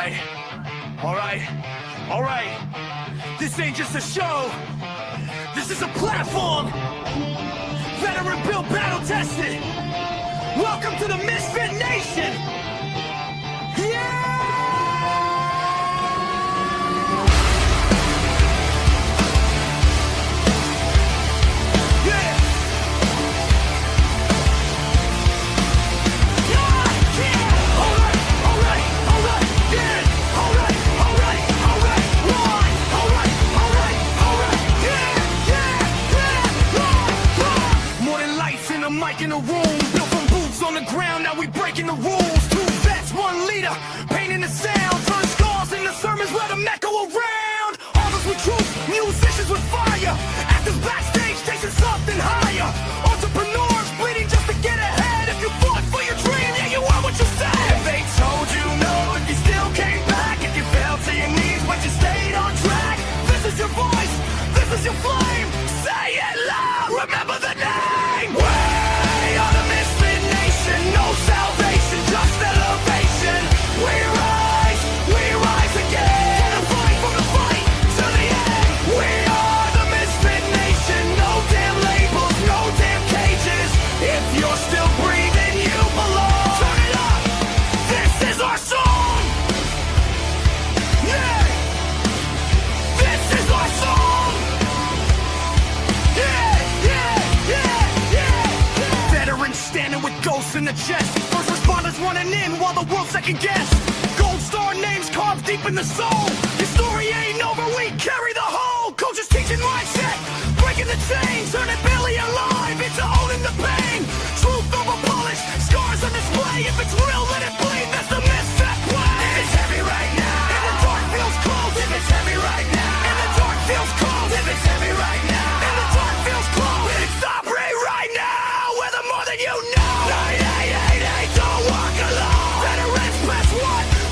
right, all right, all right. This ain't just a show. This is a platform. Veteran built, battle tested. Welcome to the Misfit Nation. Yeah! In a room, built from boots on the ground, now we breaking the rules. 2 vets, 1 leader, painting the sound, turn scars into sermons, let them echo around. Artists with truth, musicians with fire, actors backstage chasing something higher. Entrepreneurs bleeding just to get ahead. If you fought for your dream, yeah, you are what you said. If they told you no, if you still came back, if you fell to your knees but you stayed on track, this is your voice, this is your flame. Say it loud, remember the name. No salvation, just elevation. We rise again. From the fight, to the end. We are the Misfit Nation. No damn labels, no damn cages. If you're still breathing, you belong. Turn it up, this is our song. Yeah, this is our song. Yeah. Veterans standing with ghosts in the chest. First responders running in while the world second guess. Gold star names carved deep in the soul. Your story ain't over, we carry the whole. Coaches teaching mindset, breaking the chains, turning barely alive into owning the pain. Truth over polish, scars on display. If it's real, let it bleed, that's the misfit way. If it's heavy right now, and the dark feels close. If it's heavy right now, and the dark feels close. If it's heavy right now, and the dark feels close. It's stop right now, we're the more than you know. Don't walk alone. Veterans press 1,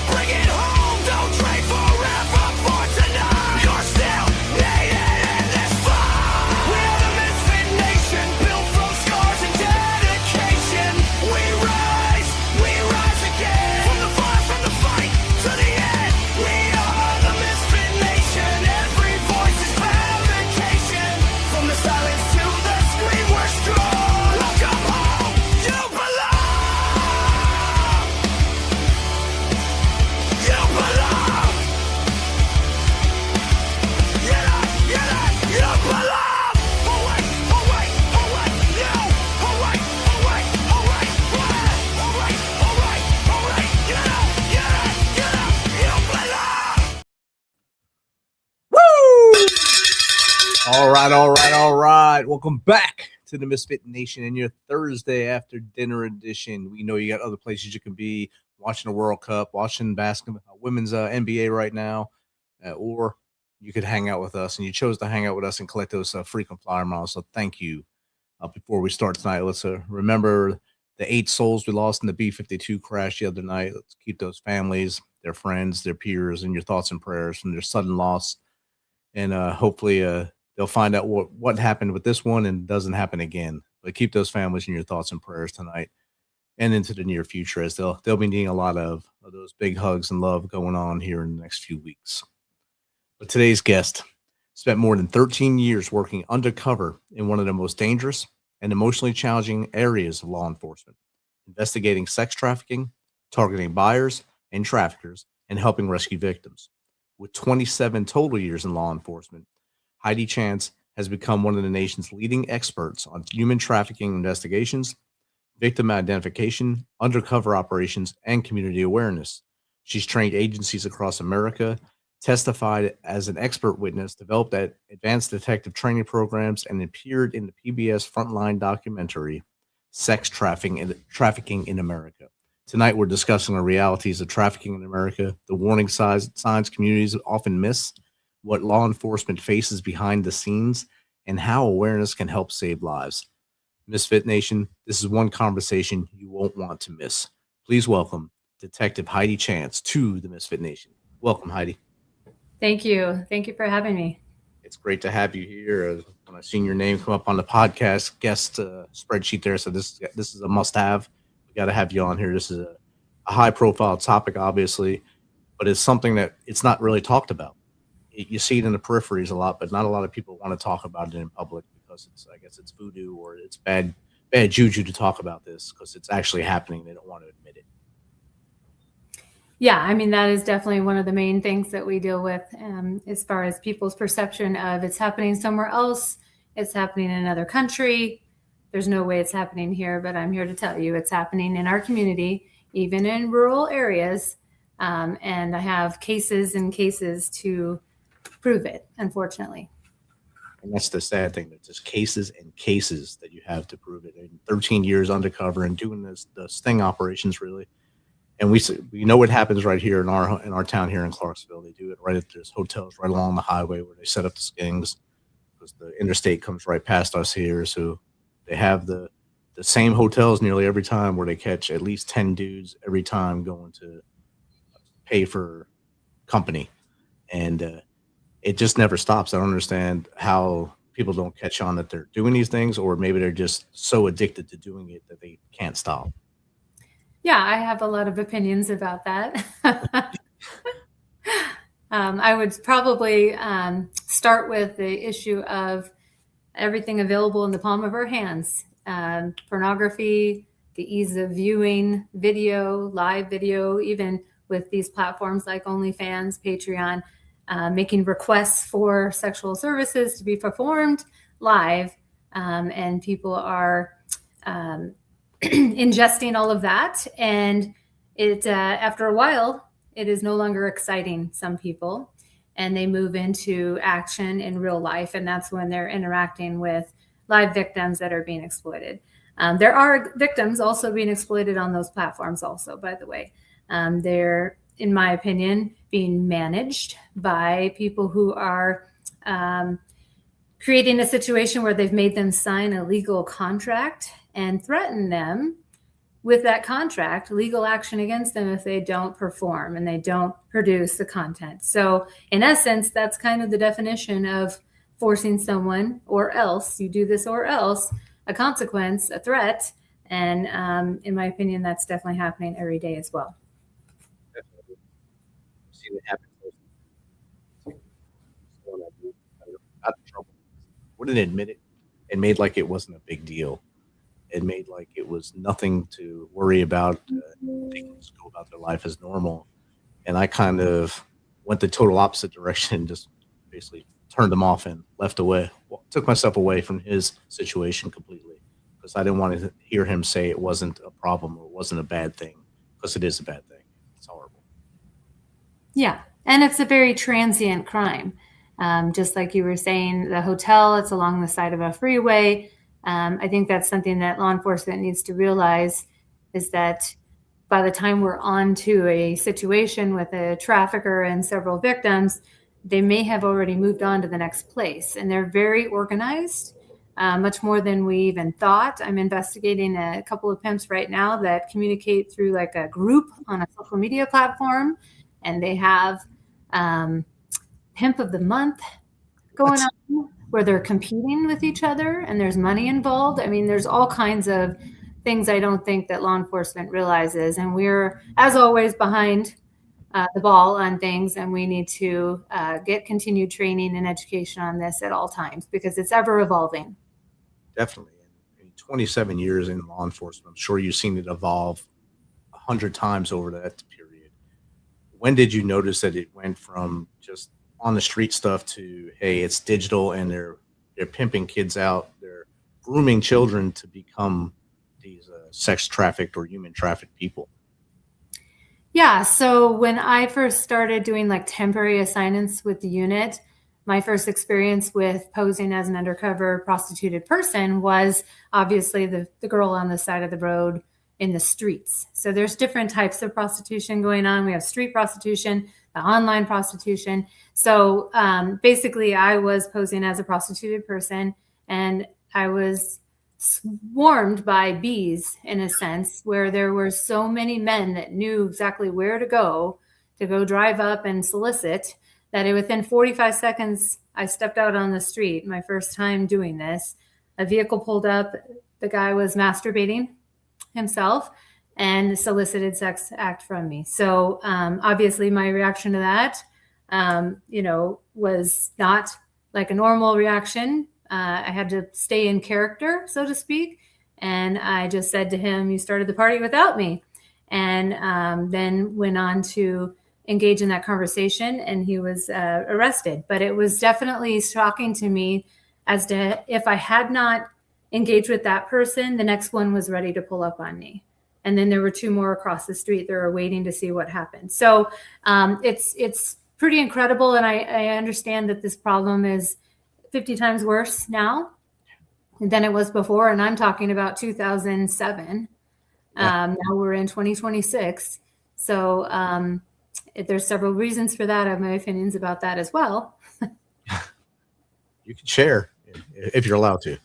bring it home. Don't trade forever for tonight. You're still needed in this fight. We are the Misfit Nation, built from scars and dedication. We rise again. From the fire, from the fight, to the end. We are the Misfit Nation. Every voice is fabrication. From the silence to the scream, we're strong. Welcome home, you belong. All right. Welcome back to the Misfit Nation in your Thursday after dinner edition. We know you got other places you can be watching the World Cup, watching basketball, women's NBA right now, or you could hang out with us. And you chose to hang out with us and collect those frequent flyer miles. So thank you. Before we start tonight, let's remember the 8 souls we lost in the B-52 crash the other night. Let's keep those families, their friends, their peers, in your thoughts and prayers from their sudden loss. And hopefully they'll find out what happened with this one and doesn't happen again. But keep those families in your thoughts and prayers tonight and into the near future, as they'll be needing a lot of those big hugs and love going on here in the next few weeks. But today's guest spent more than 13 years working undercover in one of the most dangerous and emotionally challenging areas of law enforcement, investigating sex trafficking, targeting buyers and traffickers, and helping rescue victims. With 27 total years in law enforcement, Heidi Chance has become one of the nation's leading experts on human trafficking investigations, victim identification, undercover operations, and community awareness. She's trained agencies across America, testified as an expert witness, developed at advanced detective training programs, and appeared in the PBS Frontline documentary, Sex Trafficking in America. Tonight, we're discussing the realities of trafficking in America, the warning signs communities often miss, what law enforcement faces behind the scenes, and how awareness can help save lives. Misfit Nation, this is one conversation you won't want to miss. Please welcome Detective Heidi Chance to the Misfit Nation. Welcome, Heidi. Thank you. Thank you for having me. It's great to have you here. When I've seen your name come up on the podcast guest spreadsheet there, so this is a must-have. We got to have you on here. This is a high-profile topic, obviously. but it's something that it's not really talked about. You see it in the peripheries a lot, but not a lot of people want to talk about it in public because I guess it's voodoo or it's bad juju to talk about this because it's actually happening. They don't want to admit it. Yeah, I mean, that is definitely one of the main things that we deal with as far as people's perception of it's happening somewhere else, it's happening in another country. There's no way it's happening here, but I'm here to tell you it's happening in our community, even in rural areas. And I have cases and cases to prove it, unfortunately. And that's the sad thing. There's just cases and cases that you have to prove it. In 13 years undercover and doing this sting operations, really. And we know what happens right here in our town here in Clarksville. They do it right at there's hotels right along the highway where they set up the stings because the interstate comes right past us here. So they have the same hotels nearly every time where they catch at least 10 dudes every time going to pay for company. And it just never stops. I don't understand how people don't catch on that they're doing these things, or maybe they're just so addicted to doing it that they can't stop. Yeah, I have a lot of opinions about that. I would probably start with the issue of everything available in the palm of our hands. Pornography, the ease of viewing video, live video, even with these platforms like OnlyFans, Patreon, making requests for sexual services to be performed live. And people are ingesting all of that. And it after a while, it is no longer exciting some people. And they move into action in real life. And that's when they're interacting with live victims that are being exploited. There are victims also being exploited on those platforms also, by the way. They're, in my opinion, being managed by people who are creating a situation where they've made them sign a legal contract and threaten them with that contract, legal action against them if they don't perform and they don't produce the content. So in essence, that's kind of the definition of forcing someone, or else you do this or else, a consequence, a threat. And in my opinion, that's definitely happening every day as well. Definitely. I've seen it happen. Got in trouble. Wouldn't admit it and made like it wasn't a big deal. It made like it was nothing to worry about. They can just go about their life as normal. And I kind of went the total opposite direction and just basically turned him off and left away. Well, took myself away from his situation completely because I didn't want to hear him say it wasn't a problem or it wasn't a bad thing, because it is a bad thing. It's horrible. Yeah. And it's a very transient crime. Just like you were saying, the hotel, it's along the side of a freeway. I think that's something that law enforcement needs to realize, is that by the time we're on to a situation with a trafficker and several victims, they may have already moved on to the next place. And they're very organized, much more than we even thought. I'm investigating a couple of pimps right now that communicate through like a group on a social media platform. And they have Pimp of the Month going on, where they're competing with each other and there's money involved. I mean, there's all kinds of things I don't think that law enforcement realizes. And we're, as always, behind the ball on things. And we need to get continued training and education on this at all times because it's ever evolving. Definitely. In 27 years in law enforcement, I'm sure you've seen it evolve 100 times over that period. When did you notice that it went from just on the street stuff to, hey, it's digital and they're pimping kids out, they're grooming children to become these sex trafficked or human trafficked people? Yeah. So when I first started doing like temporary assignments with the unit, my first experience with posing as an undercover prostituted person was obviously the girl on the side of the road in the streets. So there's different types of prostitution going on. We have street prostitution, the online prostitution. So basically I was posing as a prostituted person, and I was swarmed by bees in a sense, where there were so many men that knew exactly where to go drive up and solicit, that within 45 seconds, I stepped out on the street. My first time doing this, a vehicle pulled up. The guy was masturbating himself, and solicited sex act from me. So obviously my reaction to that, was not like a normal reaction. I had to stay in character, so to speak. And I just said to him, you started the party without me. And then went on to engage in that conversation, and he was arrested. But it was definitely shocking to me as to if I had not engaged with that person, the next one was ready to pull up on me. And then there were two more across the street. They were waiting to see what happened. So it's pretty incredible. And I understand that this problem is 50 times worse now than it was before. And I'm talking about 2007. Now we're in 2026. So there's several reasons for that. I have my opinions about that as well. You can share if you're allowed to.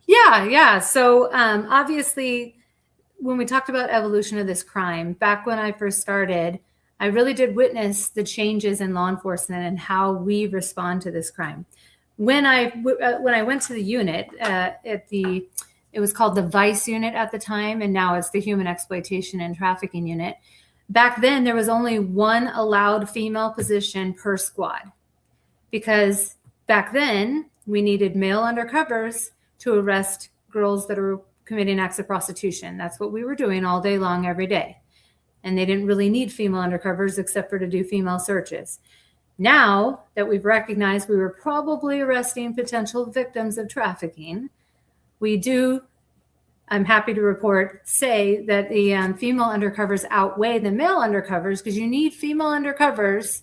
Yeah. So obviously, when we talked about evolution of this crime, back when I first started, I really did witness the changes in law enforcement and how we respond to this crime. When I went to the unit it was called the Vice unit at the time, and now it's the Human Exploitation and Trafficking unit. Back then, there was only one allowed female position per squad, because back then we needed male undercovers to arrest girls that are committing acts of prostitution. That's what we were doing all day long, every day. And they didn't really need female undercovers except for to do female searches. Now that we've recognized we were probably arresting potential victims of trafficking, we do, I'm happy to report, say that the female undercovers outweigh the male undercovers, because you need female undercovers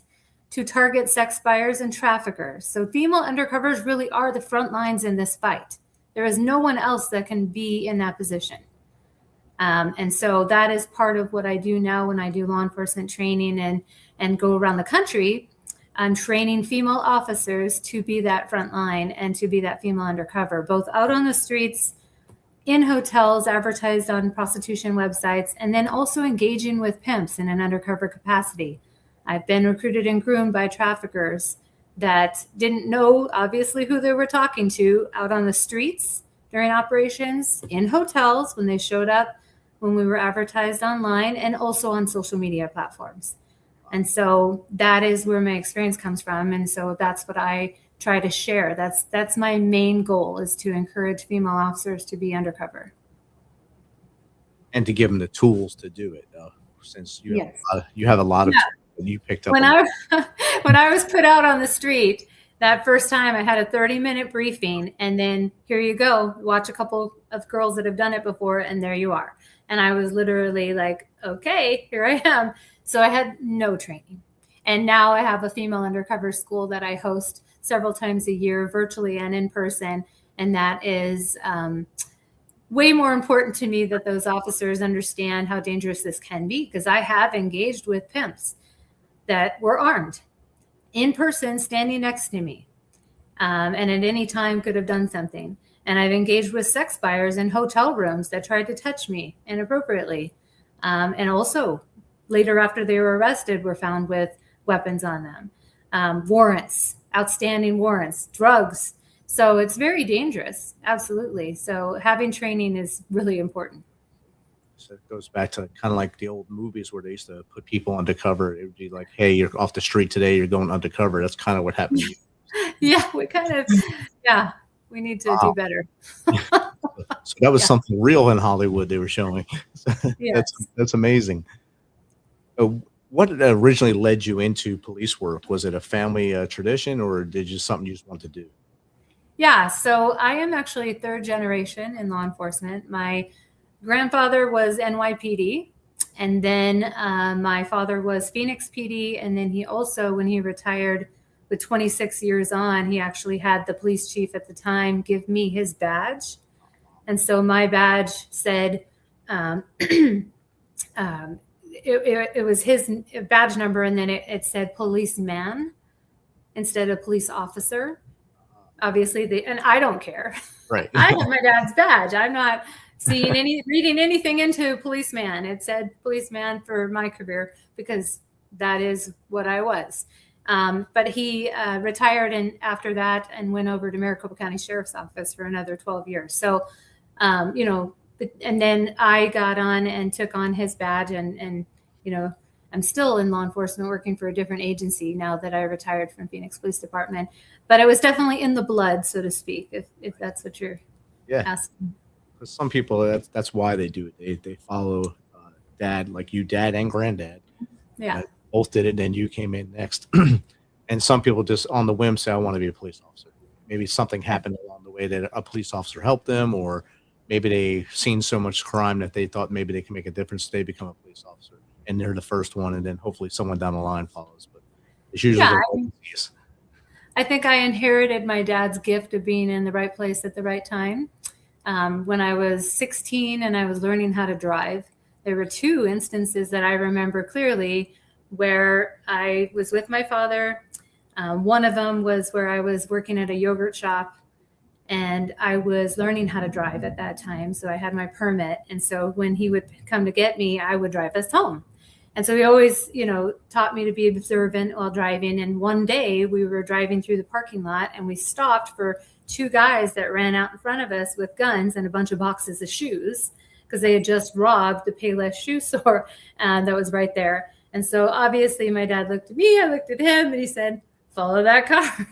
to target sex buyers and traffickers. So female undercovers really are the front lines in this fight. There is no one else that can be in that position. And so that is part of what I do now when I do law enforcement training and go around the country. I'm training female officers to be that front line and to be that female undercover, both out on the streets, in hotels, advertised on prostitution websites, and then also engaging with pimps in an undercover capacity. I've been recruited and groomed by traffickers that didn't know, obviously, who they were talking to out on the streets during operations, in hotels when they showed up, when we were advertised online, and also on social media platforms. And so that is where my experience comes from. And so that's what I try to share. That's my main goal, is to encourage female officers to be undercover. And to give them the tools to do it, since you have a lot of tools that you picked up. When I was put out on the street, that first time I had a 30-minute briefing, and then here you go, watch a couple of girls that have done it before, and there you are. And I was literally like, okay, here I am. So I had no training. And now I have a female undercover school that I host several times a year, virtually and in person. And that is way more important to me, that those officers understand how dangerous this can be, because I have engaged with pimps that were armed in person, standing next to me, and at any time could have done something. And I've engaged with sex buyers in hotel rooms that tried to touch me inappropriately. And also later, after they were arrested, were found with weapons on them, warrants, outstanding warrants, drugs. So it's very dangerous. Absolutely. So having training is really important. So it goes back to kind of like the old movies where they used to put people undercover. It would be like, hey, you're off the street today, you're going undercover. That's kind of what happened to you. Yeah, we need to do better. So that was something real in Hollywood they were showing. Yes. That's amazing. What originally led you into police work? Was it a family tradition, or did you something you just want to do? Yeah, so I am actually third generation in law enforcement. My grandfather was NYPD, and then my father was Phoenix PD, and then he also, when he retired with 26 years on, he actually had the police chief at the time give me his badge. And so my badge said, it was his badge number, and then it said policeman instead of police officer. Obviously, and I don't care. Right. I have my dad's badge. I'm not reading anything into policeman. It said policeman for my career, because that is what I was. But he retired, and after that, and went over to Maricopa County Sheriff's Office for another 12 years. So, and then I got on and took on his badge, and I'm still in law enforcement working for a different agency now that I retired from Phoenix Police Department. But I was definitely in the blood, so to speak, if that's what you're asking. For some people, that's why they do it. They follow dad, like you, dad and granddad. Yeah. Both did it, and you came in next. And some people just on the whim say, I want to be a police officer. Maybe something happened along the way that a police officer helped them, or maybe they've seen so much crime that they thought maybe they can make a difference. They become a police officer, and they're the first one, and then hopefully someone down the line follows. But it's usually the case. I think I inherited my dad's gift of being in the right place at the right time. When I was 16 and I was learning how to drive, there were 2 instances that I remember clearly where I was with my father. One of them was where I was working at a yogurt shop, and I was learning how to drive at that time. So I had my permit. And so when he would come to get me, I would drive us home. And so he always, taught me to be observant while driving. And one day we were driving through the parking lot, and we stopped for 2 guys that ran out in front of us with guns and a bunch of boxes of shoes, because they had just robbed the Payless shoe store that was right there. And so obviously my dad looked at me, I looked at him, and he said, follow that car.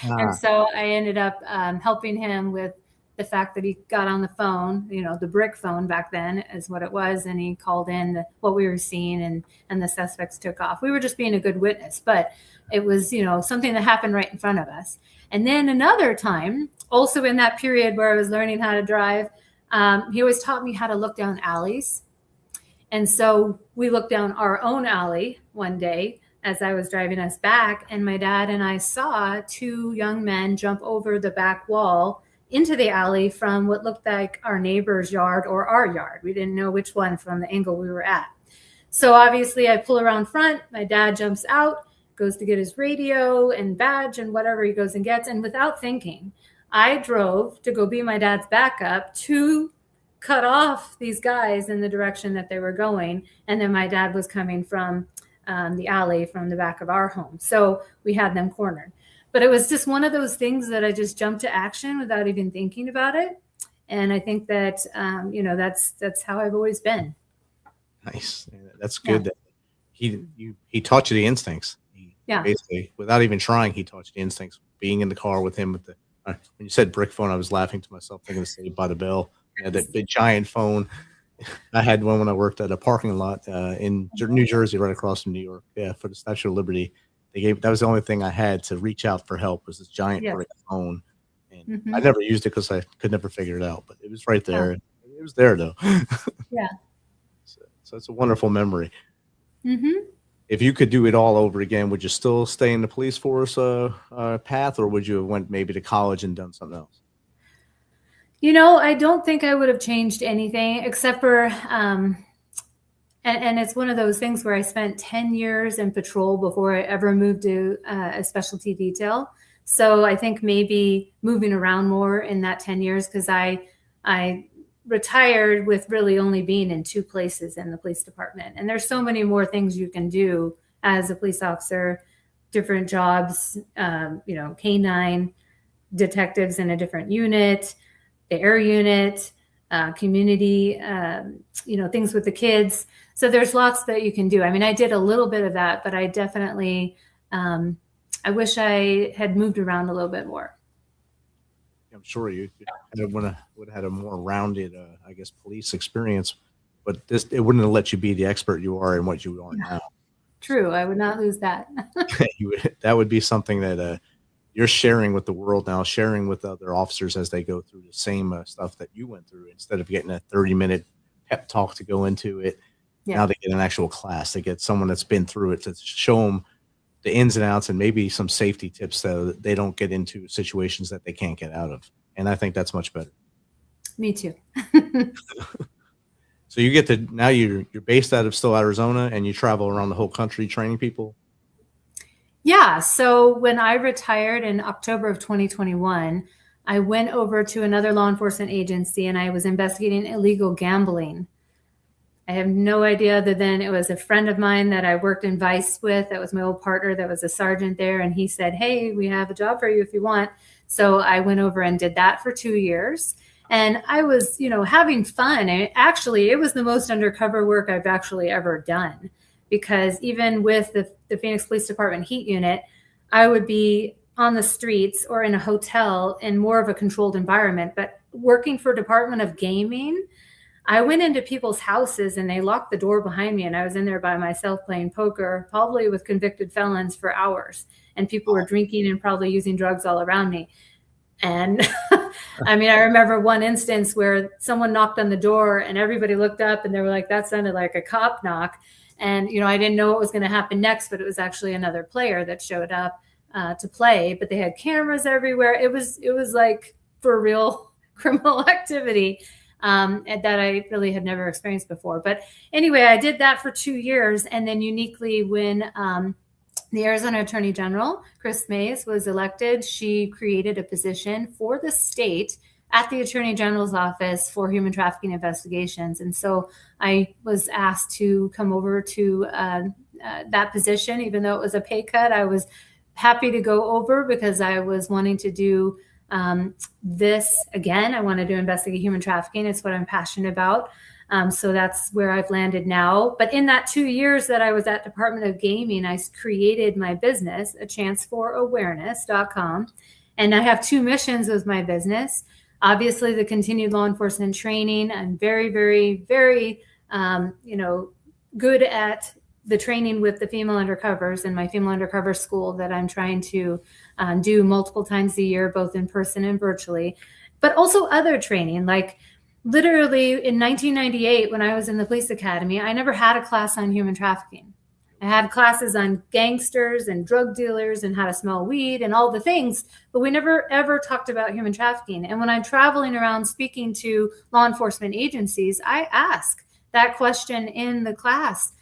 And so I ended up helping him with the fact that he got on the phone, the brick phone back then is what it was. And he called in what we were seeing, and the suspects took off. We were just being a good witness, but it was, something that happened right in front of us. And then another time, also in that period where I was learning how to drive, he always taught me how to look down alleys. And so we looked down our own alley one day as I was driving us back, and my dad and I saw 2 young men jump over the back wall into the alley from what looked like our neighbor's yard or our yard. We didn't know which one from the angle we were at. So obviously I pull around front, my dad jumps out, goes to get his radio and badge and whatever he goes and gets. And without thinking, I drove to go be my dad's backup to cut off these guys in the direction that they were going. And then my dad was coming from the alley from the back of our home. So we had them cornered. But it was just one of those things that I just jumped to action without even thinking about it. And I think that, that's how I've always been. Nice. That's good. That he taught you the instincts. Basically, without even trying, he taught you the instincts. Being in the car with him with when you said brick phone, I was laughing to myself, thinking of Saved by the Bell. That big giant phone. I had one when I worked at a parking lot in New Jersey, right across from New York. Yeah, for the Statue of Liberty. That was the only thing I had to reach out for help, was this giant brick phone. And I never used it because I could never figure it out, but it was right there. It was there though. Yeah. So it's a wonderful memory. If you could do it all over again, would you still stay in the police force path, or would you have went maybe to college and done something else? I don't think I would have changed anything except for, and it's one of those things where I spent 10 years in patrol before I ever moved to a specialty detail. So I think maybe moving around more in that 10 years, because I retired with really only being in 2 places in the police department. And there's so many more things you can do as a police officer, different jobs, K9 detectives in a different unit, the air unit, community, things with the kids. So there's lots that you can do. I mean, I did a little bit of that, but I definitely, I wish I had moved around a little bit more. I'm sure you would have had a more rounded, police experience, but it wouldn't have let you be the expert you are in what you are now. True. I would not lose that. That would be something that you're sharing with the world now, sharing with other officers as they go through the same stuff that you went through. Instead of getting a 30-minute pep talk to go into it, now they get an actual class. They get someone that's been through it to show them the ins and outs and maybe some safety tips so that they don't get into situations that they can't get out of. And I think that's much better. Me too. So you get to, now you're based out of still Arizona, and you travel around the whole country training people? Yeah. So when I retired in October of 2021, I went over to another law enforcement agency, and I was investigating illegal gambling. I have no idea other than it was a friend of mine that I worked in Vice with. That was my old partner that was a sergeant there. And he said, hey, we have a job for you if you want. So I went over and did that for 2 years. And I was, having fun. And actually, it was the most undercover work I've actually ever done, because even with the Phoenix Police Department Heat Unit, I would be on the streets or in a hotel in more of a controlled environment. But working for Department of Gaming, I went into people's houses and they locked the door behind me, and I was in there by myself playing poker, probably with convicted felons, for hours. And people were drinking and probably using drugs all around me. And I mean, I remember one instance where someone knocked on the door and everybody looked up and they were like, that sounded like a cop knock. And, I didn't know what was going to happen next, but it was actually another player that showed up to play, but they had cameras everywhere. It was like for real criminal activity that I really had never experienced before. But anyway, I did that for 2 years. And then uniquely, when the Arizona Attorney General, Chris Mays, was elected, she created a position for the state at the Attorney General's office for human trafficking investigations. And so I was asked to come over to that position. Even though it was a pay cut, I was happy to go over because I was wanting to do this again. I wanted to investigate human trafficking. It's what I'm passionate about. So that's where I've landed now. But in that 2 years that I was at Department of Gaming, I created my business, achanceforawareness.com. And I have 2 missions with my business. Obviously, the continued law enforcement training. I'm very, very, very, good at the training with the female undercovers in my female undercover school that I'm trying to do multiple times a year, both in person and virtually, but also other training. Like literally in 1998, when I was in the police academy, I never had a class on human trafficking. I had classes on gangsters and drug dealers and how to smell weed and all the things, but we never ever talked about human trafficking. And when I'm traveling around speaking to law enforcement agencies, I ask that question in the class.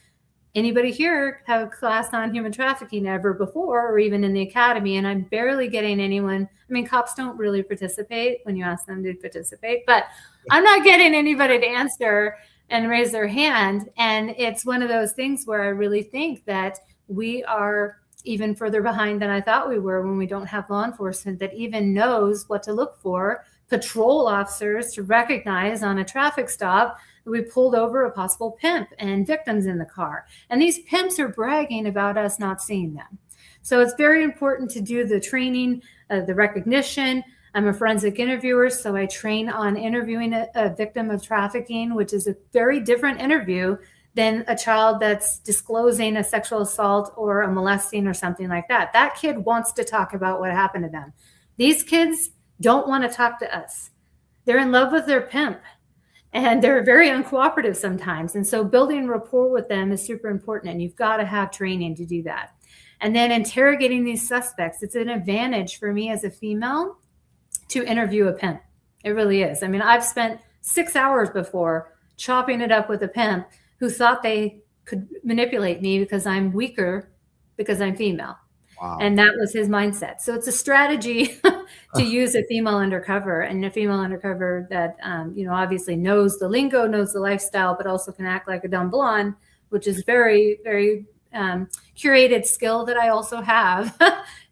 Anybody here have a class on human trafficking ever before, or even in the academy? And I'm barely getting anyone. I mean, cops don't really participate when you ask them to participate, but I'm not getting anybody to answer and raise their hand. And it's one of those things where I really think that we are even further behind than I thought we were when we don't have law enforcement that even knows what to look for, patrol officers to recognize on a traffic stop. We pulled over a possible pimp and victims in the car. And these pimps are bragging about us not seeing them. So it's very important to do the training, the recognition. I'm a forensic interviewer, so I train on interviewing a victim of trafficking, which is a very different interview than a child that's disclosing a sexual assault or a molesting or something like that. That kid wants to talk about what happened to them. These kids don't want to talk to us. They're in love with their pimp. And they're very uncooperative sometimes. And so building rapport with them is super important. And you've got to have training to do that. And then interrogating these suspects. It's an advantage for me as a female to interview a pimp. It really is. I mean, I've spent 6 hours before chopping it up with a pimp who thought they could manipulate me because I'm weaker because I'm female. Wow. And that was his mindset. So it's a strategy to use a female undercover, and a female undercover that, obviously knows the lingo, knows the lifestyle, but also can act like a dumb blonde, which is very, very curated skill that I also have.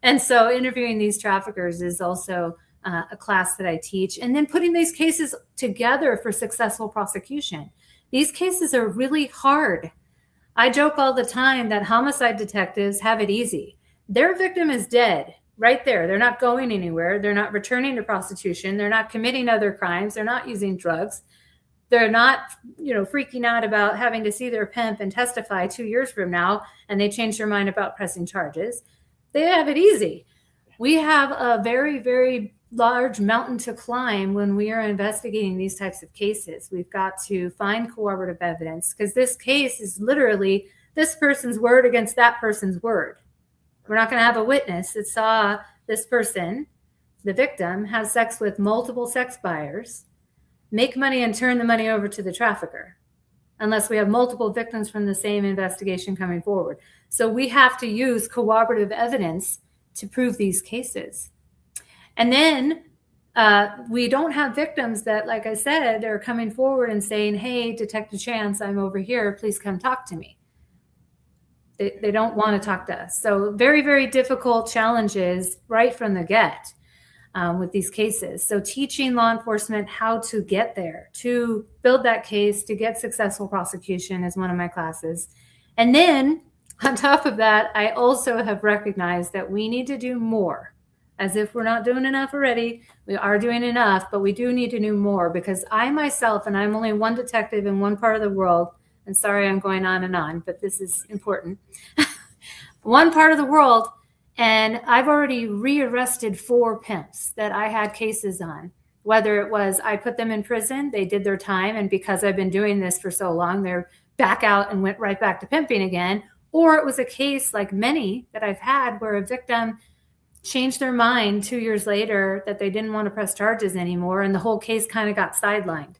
And so interviewing these traffickers is also a class that I teach. And then putting these cases together for successful prosecution. These cases are really hard. I joke all the time that homicide detectives have it easy. Their victim is dead right there. They're not going anywhere. They're not returning to prostitution. They're not committing other crimes. They're not using drugs. They're not, freaking out about having to see their pimp and testify 2 years from now, and they change their mind about pressing charges. They have it easy. We have a very, very large mountain to climb when we are investigating these types of cases. We've got to find corroborative evidence, because this case is literally this person's word against that person's word. We're not going to have a witness that saw this person, the victim, have sex with multiple sex buyers, make money and turn the money over to the trafficker, unless we have multiple victims from the same investigation coming forward. So we have to use corroborative evidence to prove these cases. And then we don't have victims that, like I said, are coming forward and saying, hey, Detective Chance, I'm over here. Please come talk to me. They don't want to talk to us. So very, very difficult challenges right from the get. with these cases. So teaching law enforcement how to get there, to build that case, to get successful prosecution is one of my classes. And then on top of that, I also have recognized that we need to do more. As if we're not doing enough already. We are doing enough, but we do need to do more, because I myself, and I'm only one detective in one part of the world, and sorry I'm going on, but this is important. One part of the world, and I've already rearrested 4 pimps that I had cases on. Whether it was I put them in prison, they did their time, and because I've been doing this for so long, they're back out and went right back to pimping again. Or it was a case like many that I've had where a victim changed their mind 2 years later that they didn't want to press charges anymore, and the whole case kind of got sidelined.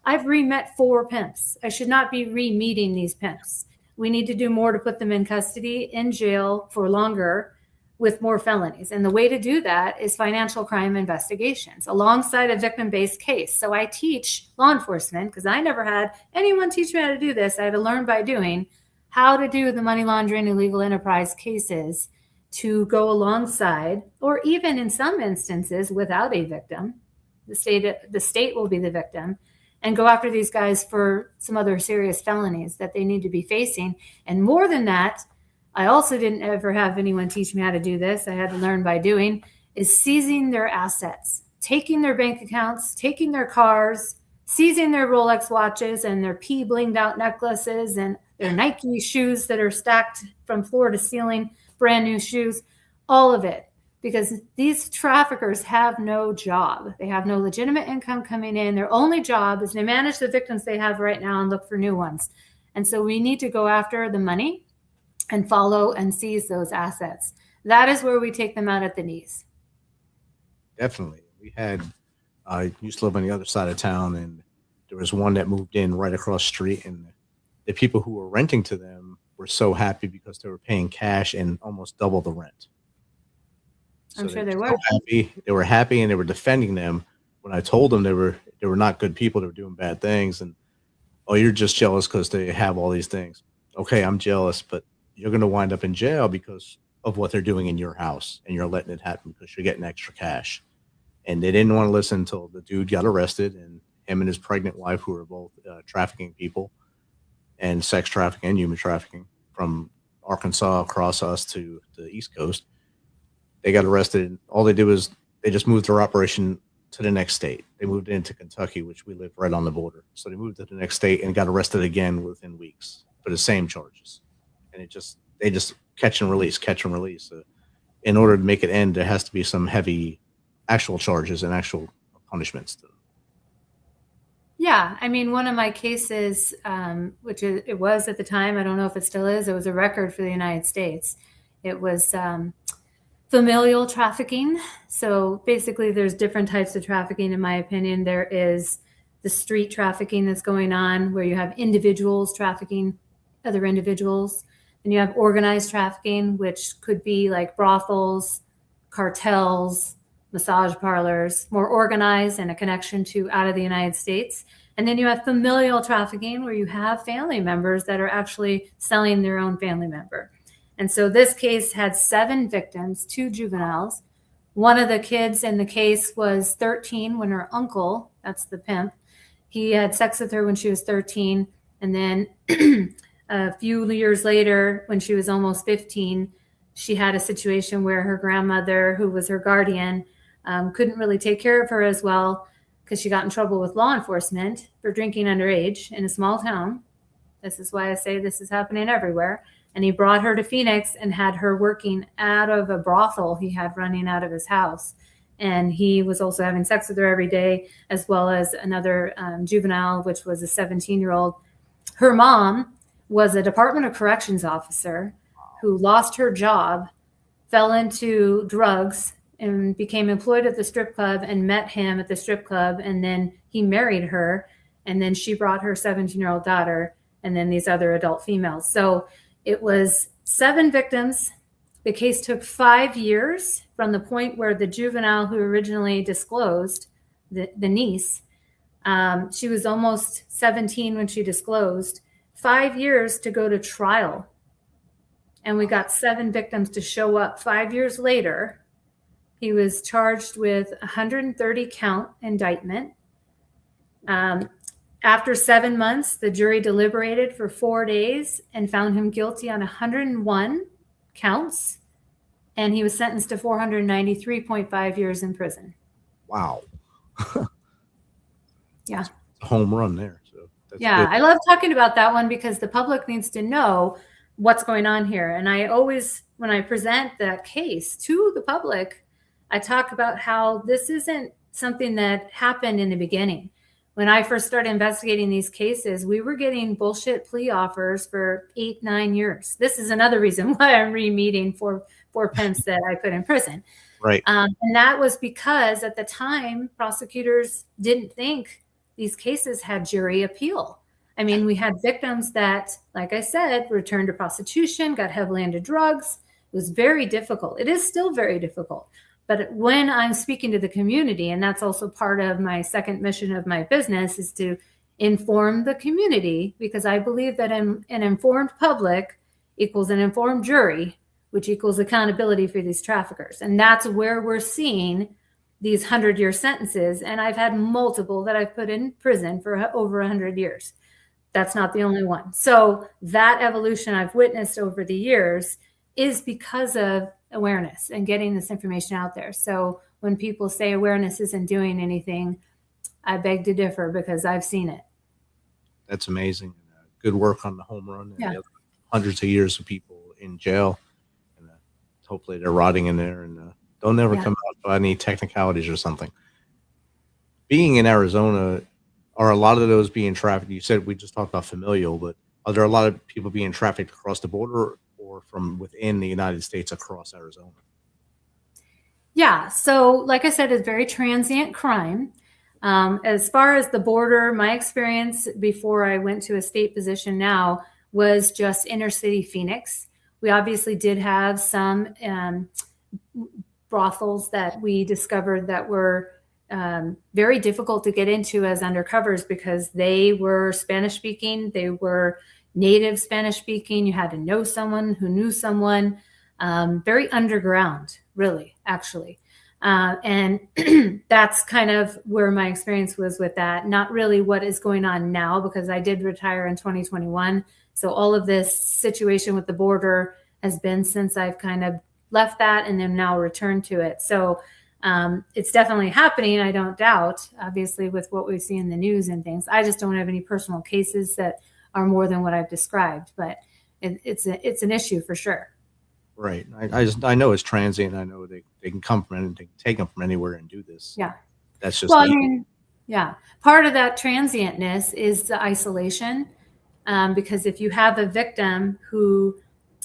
I've re-met 4 pimps. I should not be re-meeting these pimps. We need to do more to put them in custody, in jail for longer, with more felonies. And the way to do that is financial crime investigations alongside a victim-based case. So I teach law enforcement, because I never had anyone teach me how to do this. I had to learn by doing how to do the money laundering, illegal enterprise cases to go alongside, or even in some instances without a victim. The state will be the victim, and go after these guys for some other serious felonies that they need to be facing. And more than that, I also didn't ever have anyone teach me how to do this. I had to learn by doing, is seizing their assets, taking their bank accounts, taking their cars, seizing their Rolex watches and their P blinged out necklaces and their Nike shoes that are stacked from floor to ceiling, brand new shoes, all of it. Because these traffickers have no job. They have no legitimate income coming in. Their only job is to manage the victims they have right now and look for new ones. And so we need to go after the money and follow and seize those assets. That is where we take them out at the knees. Definitely. We had, I used to live on the other side of town, and there was one that moved in right across the street, and the people who were renting to them were so happy because they were paying cash and almost double the rent. So I'm sure they so were. happy. They were happy, and they were defending them. When I told them they were not good people, they were doing bad things, and oh, you're just jealous because they have all these things. Okay, I'm jealous, but you're going to wind up in jail because of what they're doing in your house, and you're letting it happen because you're getting extra cash. And they didn't want to listen until the dude got arrested, and him and his pregnant wife, who were both trafficking people and sex trafficking and human trafficking from Arkansas across us to the East Coast. They got arrested, and all they did was they just moved their operation to the next state. They moved into Kentucky, which we live right on the border. So they moved to the next state and got arrested again within weeks for the same charges. And they just catch and release. In order to make it end, there has to be some heavy actual charges and actual punishments to them. Yeah, I mean, one of my cases, it was at the time, I don't know if it still is, it was a record for the United States. It was familial trafficking. So basically there's different types of trafficking, in my opinion. There is the street trafficking that's going on, where you have individuals trafficking other individuals. And you have organized trafficking, which could be like brothels, cartels, massage parlors, more organized and a connection to out of the United States. And then you have familial trafficking, where you have family members that are actually selling their own family member. And so this case had 7 victims, 2 juveniles. One of the kids in the case was 13 when her uncle, that's the pimp, he had sex with her when she was 13. And then a few years later, when she was almost 15, she had a situation where her grandmother, who was her guardian, couldn't really take care of her as well, because she got in trouble with law enforcement for drinking underage in a small town. This is why I say this is happening everywhere. And he brought her to Phoenix and had her working out of a brothel he had running out of his house. And he was also having sex with her every day, as well as another juvenile, which was a 17-year-old. Her mom was a Department of Corrections officer who lost her job, fell into drugs, and became employed at the strip club and met him at the strip club. And then he married her. And then she brought her 17-year-old daughter and then these other adult females. So it was 7 victims. The case took 5 years from the point where the juvenile who originally disclosed, the niece, she was almost 17 when she disclosed, 5 years to go to trial. And we got 7 victims to show up 5 years later He was charged with 130 count indictment. After 7 months, the jury deliberated for 4 days and found him guilty on 101 counts, and he was sentenced to 493.5 years in prison. Wow. Yeah. It's a home run there. So that's yeah, good. I love talking about that one because the public needs to know what's going on here. And I always, when I present that case to the public, I talk about how this isn't something that happened in the beginning. When I first started investigating these cases, we were getting bullshit plea offers for 8-9 years. This is another reason why I'm re-meeting four pimps that I put in prison. Right. And that was because at the time, prosecutors didn't think these cases had jury appeal. I mean, we had victims that, like I said, returned to prostitution, got heavily into drugs. It was very difficult. It is still very difficult. But when I'm speaking to the community, and that's also part of my second mission of my business, is to inform the community, because I believe that an informed public equals an informed jury, which equals accountability for these traffickers. And that's where we're seeing these 100-year sentences. And I've had multiple that I've put in prison for over 100 years. That's not the only one. So that evolution I've witnessed over the years is because of awareness and getting this information out there. So when people say awareness isn't doing anything, I beg to differ because I've seen it. That's amazing. Good work on the home run. And Yeah. Hundreds of years of people in jail. And hopefully they're rotting in there and don't ever come out by any technicalities or something. Being in Arizona, are a lot of those being trafficked? You said we just talked about familial, but are there a lot of people being trafficked across the border or from within the United States across Arizona? Yeah. So like I said, it's very transient crime. As far as the border, my experience before I went to a state position now was just inner city Phoenix. We obviously did have some brothels that we discovered that were very difficult to get into as undercovers because they were Spanish speaking. They were native Spanish speaking. You had to know someone who knew someone. Very underground, really, actually. And that's kind of where my experience was with that. Not really what is going on now, because I did retire in 2021. So all of this situation with the border has been since I've kind of left that and then now returned to it. So it's definitely happening, I don't doubt, obviously, with what we see in the news and things. I just don't have any personal cases that are more than what I've described, but it's an issue for sure. Right. I know it's transient. I know they can come from and they can take them from anywhere and do this. Yeah. That's just. Well, I mean, yeah. Part of that transientness is the isolation, because if you have a victim who,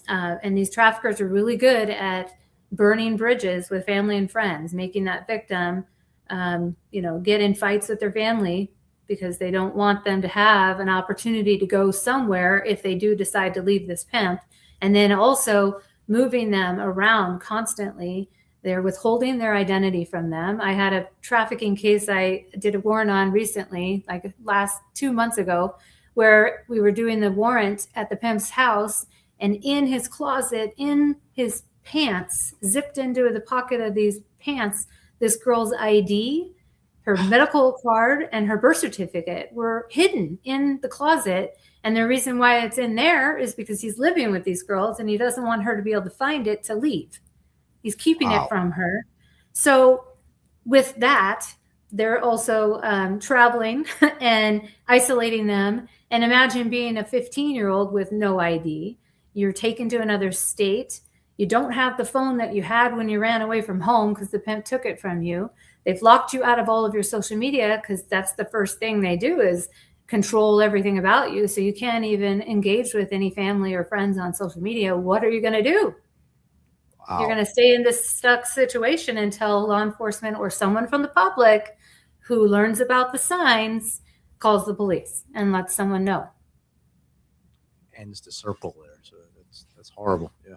and these traffickers are really good at burning bridges with family and friends, making that victim, get in fights with their family because they don't want them to have an opportunity to go somewhere if they do decide to leave this pimp. And then also moving them around constantly. They're withholding their identity from them. I had a trafficking case I did a warrant on recently, like last 2 months ago, where we were doing the warrant at the pimp's house, and in his closet, in his pants, zipped into the pocket of these pants, this girl's ID, her medical card, and her birth certificate were hidden in the closet. And the reason why it's in there is because he's living with these girls and he doesn't want her to be able to find it to leave. He's keeping it from her. So with that, they're also traveling and isolating them. And imagine being a 15-year-old with no ID. You're taken to another state. You don't have the phone that you had when you ran away from home because the pimp took it from you. They've locked you out of all of your social media because that's the first thing they do is control everything about you. So you can't even engage with any family or friends on social media. What are you going to do? Wow. You're going to stay in this stuck situation until law enforcement or someone from the public who learns about the signs calls the police and lets someone know. Ends the circle there. So that's horrible. Yeah.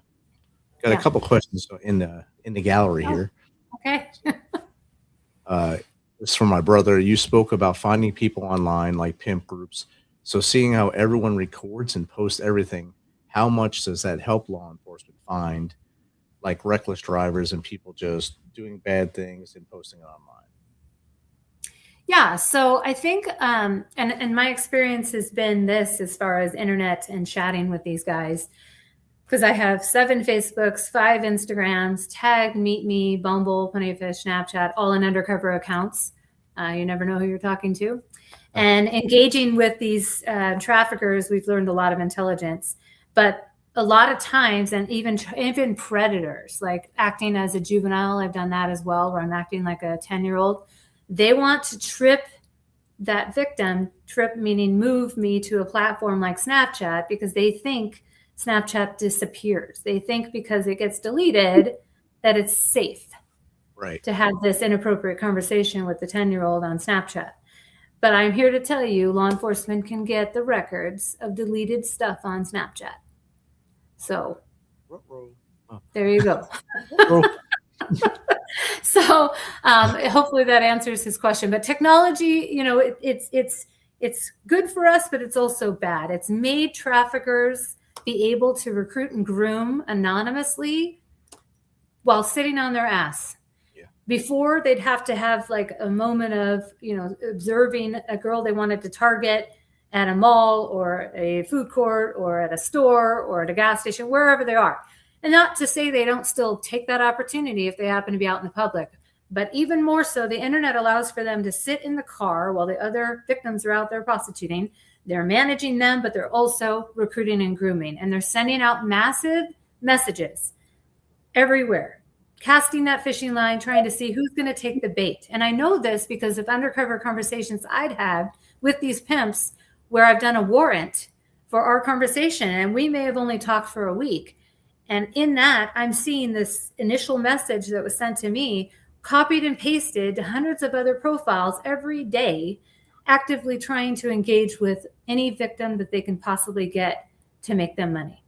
Got a couple questions in the gallery here. Okay. It's from my brother. You spoke about finding people online like pimp groups. So seeing how everyone records and posts everything, how much does that help law enforcement find like reckless drivers and people just doing bad things and posting it online? Yeah, so I think, and my experience has been this as far as internet and chatting with these guys, because I have 7 Facebooks, 5 Instagrams, Tag, Meet Me, Bumble, Plenty of Fish, Snapchat, all in undercover accounts. You never know who you're talking to. And engaging with these traffickers, we've learned a lot of intelligence. But a lot of times, and even predators, like acting as a juvenile, I've done that as well, where I'm acting like a 10-year-old. They want to trip that victim, trip meaning move me to a platform like Snapchat, because they think Snapchat disappears. They think because it gets deleted that it's safe to have this inappropriate conversation with the 10-year-old on Snapchat. But I'm here to tell you, law enforcement can get the records of deleted stuff on Snapchat. So there you go. So hopefully that answers his question. But technology, it's good for us, but it's also bad. It's made traffickers be able to recruit and groom anonymously while sitting on their ass. Yeah. Before, they'd have to have like a moment of, observing a girl they wanted to target at a mall or a food court or at a store or at a gas station, wherever they are. And not to say they don't still take that opportunity if they happen to be out in the public. But even more so, the internet allows for them to sit in the car while the other victims are out there prostituting. They're managing them, but they're also recruiting and grooming. And they're sending out massive messages everywhere, casting that fishing line, trying to see who's going to take the bait. And I know this because of undercover conversations I'd had with these pimps where I've done a warrant for our conversation. And we may have only talked for a week. And in that, I'm seeing this initial message that was sent to me, copied and pasted to hundreds of other profiles every day, actively trying to engage with any victim that they can possibly get to make them money.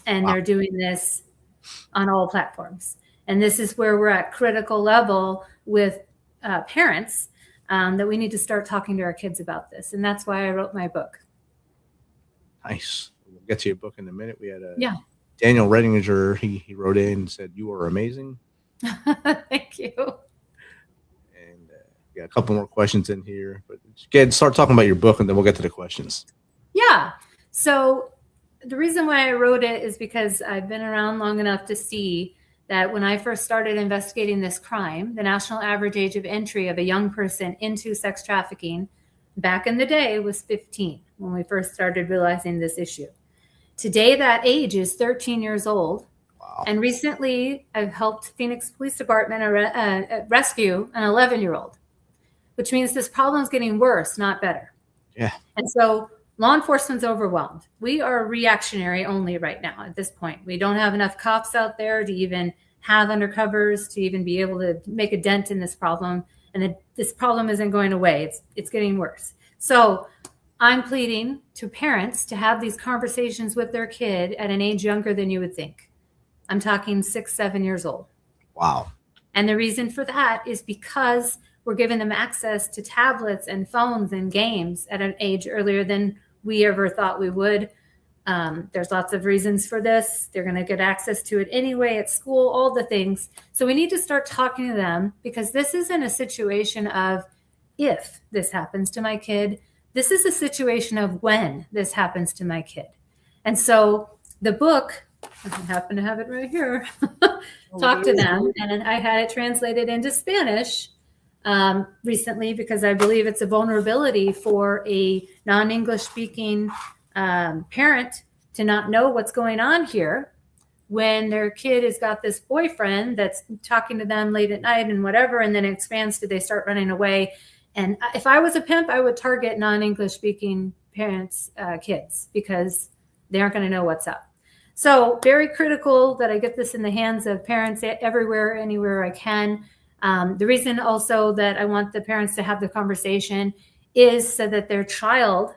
And they're doing this on all platforms. And this is where we're at critical level with parents, that we need to start talking to our kids about this. And that's why I wrote my book. Nice. We'll get to your book in a minute. We had Daniel Redinger, he wrote in and said, "You are amazing." Thank you. And got a couple more questions in here, but start talking about your book and then we'll get to the questions. Yeah. So the reason why I wrote it is because I've been around long enough to see that when I first started investigating this crime, the national average age of entry of a young person into sex trafficking back in the day was 15 when we first started realizing this issue. Today, that age is 13 years old. Wow. And recently, I've helped Phoenix Police Department rescue an 11-year-old, which means this problem is getting worse, not better. Yeah. And so law enforcement's overwhelmed. We are reactionary only right now at this point. We don't have enough cops out there to even have undercovers to even be able to make a dent in this problem. And this problem isn't going away. It's getting worse. So I'm pleading to parents to have these conversations with their kid at an age younger than you would think. I'm talking 6, 7 years old. Wow. And the reason for that is because we're giving them access to tablets and phones and games at an age earlier than we ever thought we would. There's lots of reasons for this. They're going to get access to it anyway at school, all the things. So we need to start talking to them, because this isn't a situation of if this happens to my kid. This is a situation of when this happens to my kid. And so the book, I happen to have it right here, talk to them. And I had it translated into Spanish recently, because I believe it's a vulnerability for a non-English speaking parent to not know what's going on here when their kid has got this boyfriend that's talking to them late at night and whatever, and then it expands to they start running away. And if I was a pimp, I would target non-English speaking parents' kids, because they aren't going to know what's up. So very critical that I get this in the hands of parents everywhere, anywhere I can. The reason also that I want the parents to have the conversation is so that their child,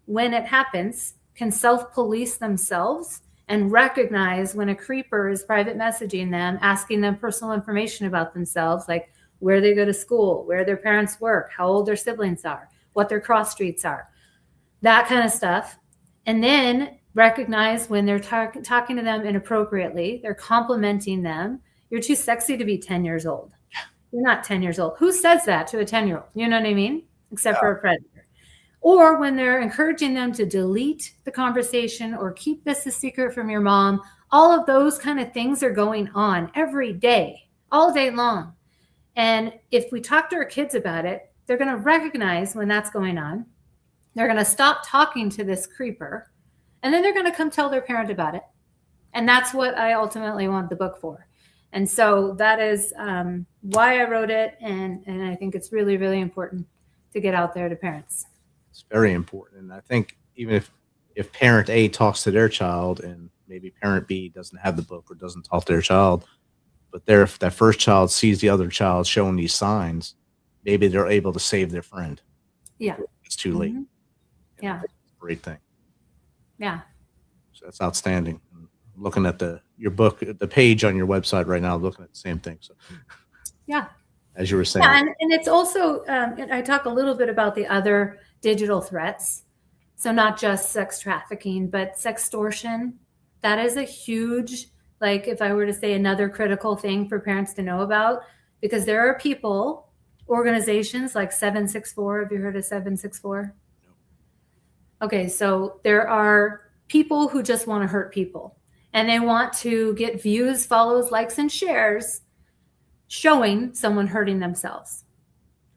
when it happens, can self-police themselves and recognize when a creeper is private messaging them, asking them personal information about themselves, like where they go to school, where their parents work, how old their siblings are, what their cross streets are, that kind of stuff. And then recognize when they're talking to them inappropriately. They're complimenting them. You're too sexy to be 10 years old. You're not 10 years old. Who says that to a 10-year-old? You know what I mean? Except for a predator. Or when they're encouraging them to delete the conversation or keep this a secret from your mom. All of those kind of things are going on every day, all day long. And if we talk to our kids about it, they're going to recognize when that's going on. They're going to stop talking to this creeper, and then they're going to come tell their parent about it. And that's what I ultimately want the book for. And so that is why I wrote it. And I think it's really, really important to get out there to parents. It's very important. And I think even if parent A talks to their child and maybe parent B doesn't have the book or doesn't talk to their child, but if that first child sees the other child showing these signs, maybe they're able to save their friend. Yeah. It's too late. Mm-hmm. Yeah. That's a great thing. Yeah. So that's outstanding. I'm looking at your book, the page on your website right now, looking at the same thing. So yeah. As you were saying. Yeah, and it's also, I talk a little bit about the other digital threats. So not just sex trafficking, but sextortion. That is a huge, like if I were to say another critical thing for parents to know about, because there are people, organizations like 764. Have you heard of 764? No. Okay, so there are people who just want to hurt people. And they want to get views, follows, likes, and shares showing someone hurting themselves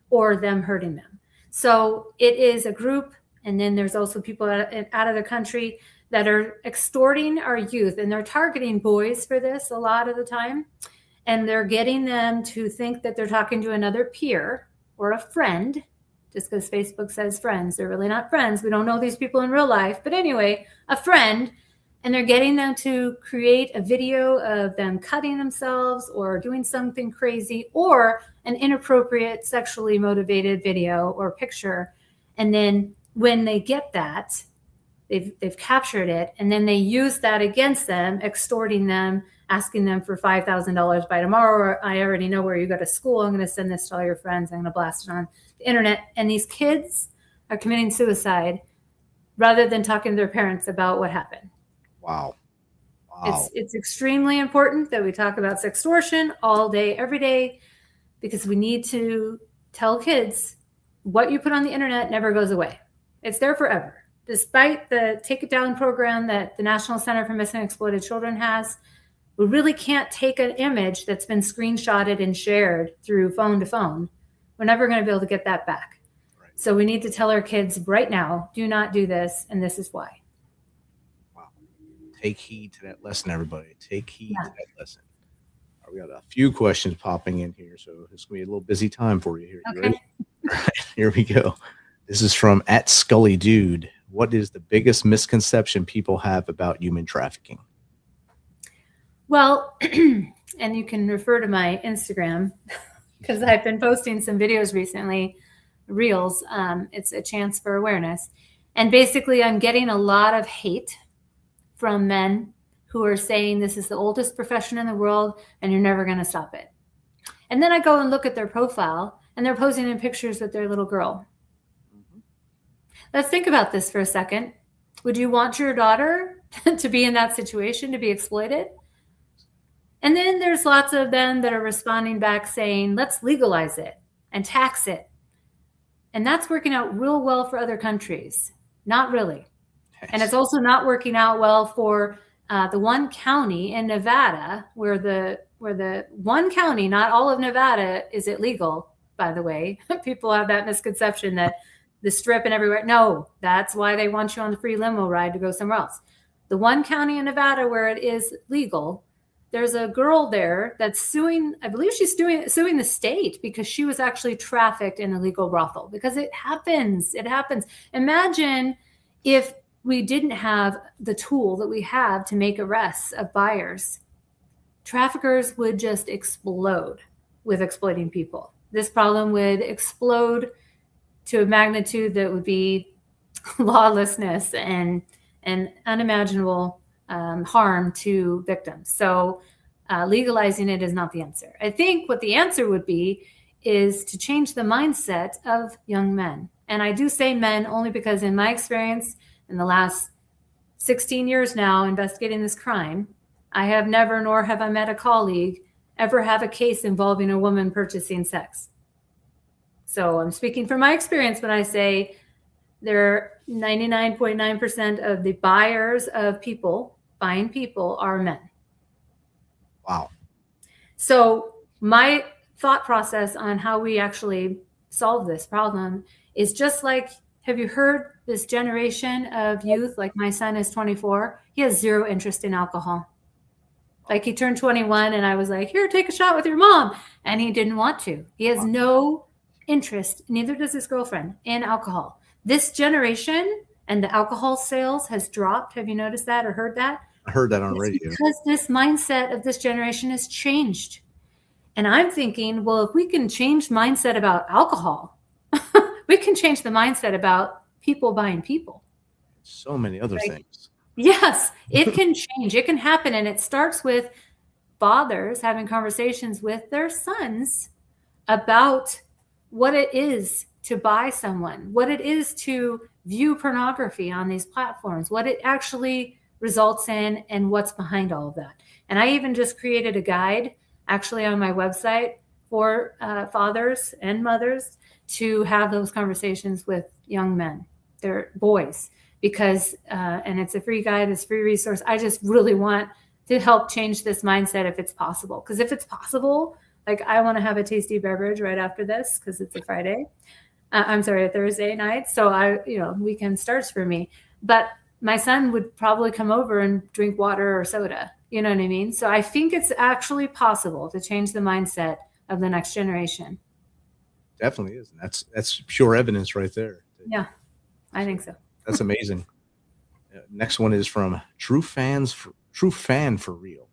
or them hurting them. So it is a group. And then there's also people out of the country that are extorting our youth, and they're targeting boys for this a lot of the time. And they're getting them to think that they're talking to another peer or a friend, just because Facebook says friends. They're really not friends. We don't know these people in real life. But anyway, a friend. And they're getting them to create a video of them cutting themselves or doing something crazy or an inappropriate sexually motivated video or picture. And then when they get that, they've captured it, and then they use that against them, extorting them, asking them for $5,000 by tomorrow, or I already know where you go to school. I'm going to send this to all your friends. I'm going to blast it on the internet. And these kids are committing suicide rather than talking to their parents about what happened. Wow. It's extremely important that we talk about sextortion all day, every day, because we need to tell kids what you put on the internet never goes away. It's there forever. Despite the Take It Down program that the National Center for Missing and Exploited Children has, we really can't take an image that's been screenshotted and shared through phone to phone. We're never going to be able to get that back. Right. So we need to tell our kids right now, do not do this, and this is why. Take heed to that lesson, everybody. Take heed to that lesson. Right, we got a few questions popping in here, so it's going to be a little busy time for you here. You ready? All right, here we go. This is from @ScullyDude. What is the biggest misconception people have about human trafficking? Well, and you can refer to my Instagram because I've been posting some videos recently, reels. It's a chance for awareness. And basically, I'm getting a lot of hate from men who are saying this is the oldest profession in the world and you're never going to stop it. And then I go and look at their profile and they're posing in pictures with their little girl. Mm-hmm. Let's think about this for a second. Would you want your daughter to be in that situation, to be exploited? And then there's lots of them that are responding back saying, let's legalize it and tax it. And that's working out real well for other countries. Not really. And it's also not working out well for the one county in Nevada where the one county, not all of Nevada, is illegal, by the way. People have that misconception that the Strip and everywhere. No, that's why they want you on the free limo ride to go somewhere else. The one county in Nevada where it is legal, there's a girl there that's suing. I believe she's suing the state because she was actually trafficked in a legal brothel, because it happens. It happens. Imagine if we didn't have the tool that we have to make arrests of buyers. Traffickers would just explode with exploiting people. This problem would explode to a magnitude that would be lawlessness and unimaginable harm to victims. So legalizing it is not the answer. I think what the answer would be is to change the mindset of young men. And I do say men only because in my experience, in the last 16 years now investigating this crime. I have never, nor have I met a colleague, ever have a case involving a woman purchasing sex. So I'm speaking from my experience when I say there 99.9% of the buyers of people, buying people, are men. Wow. So my thought process on how we actually solve this problem is just like, have you heard this generation of youth? Like my son is 24. He has zero interest in alcohol. Like he turned 21 and I was like, here, take a shot with your mom. And he didn't want to. He has no interest, neither does his girlfriend, in alcohol. This generation and the alcohol sales has dropped. Have you noticed that or heard that? I heard that on radio. Because this mindset of this generation has changed. And I'm thinking, well, if we can change mindset about alcohol, we can change the mindset about people buying people. So many other things. Yes, it can change. It can happen. And it starts with fathers having conversations with their sons about what it is to buy someone, what it is to view pornography on these platforms, what it actually results in, and what's behind all of that. And I even just created a guide actually on my website for fathers and mothers to have those conversations with young men, their boys, because, and it's a free guide, it's a free resource. I just really want to help change this mindset if it's possible. Because if it's possible, like I want to have a tasty beverage right after this because it's a Friday. I'm sorry, a Thursday night. So weekend starts for me. But my son would probably come over and drink water or soda. You know what I mean? So I think it's actually possible to change the mindset of the next generation. Definitely is. And that's pure evidence right there. Yeah, I think so. That's amazing. Next one is from True Fan for Real.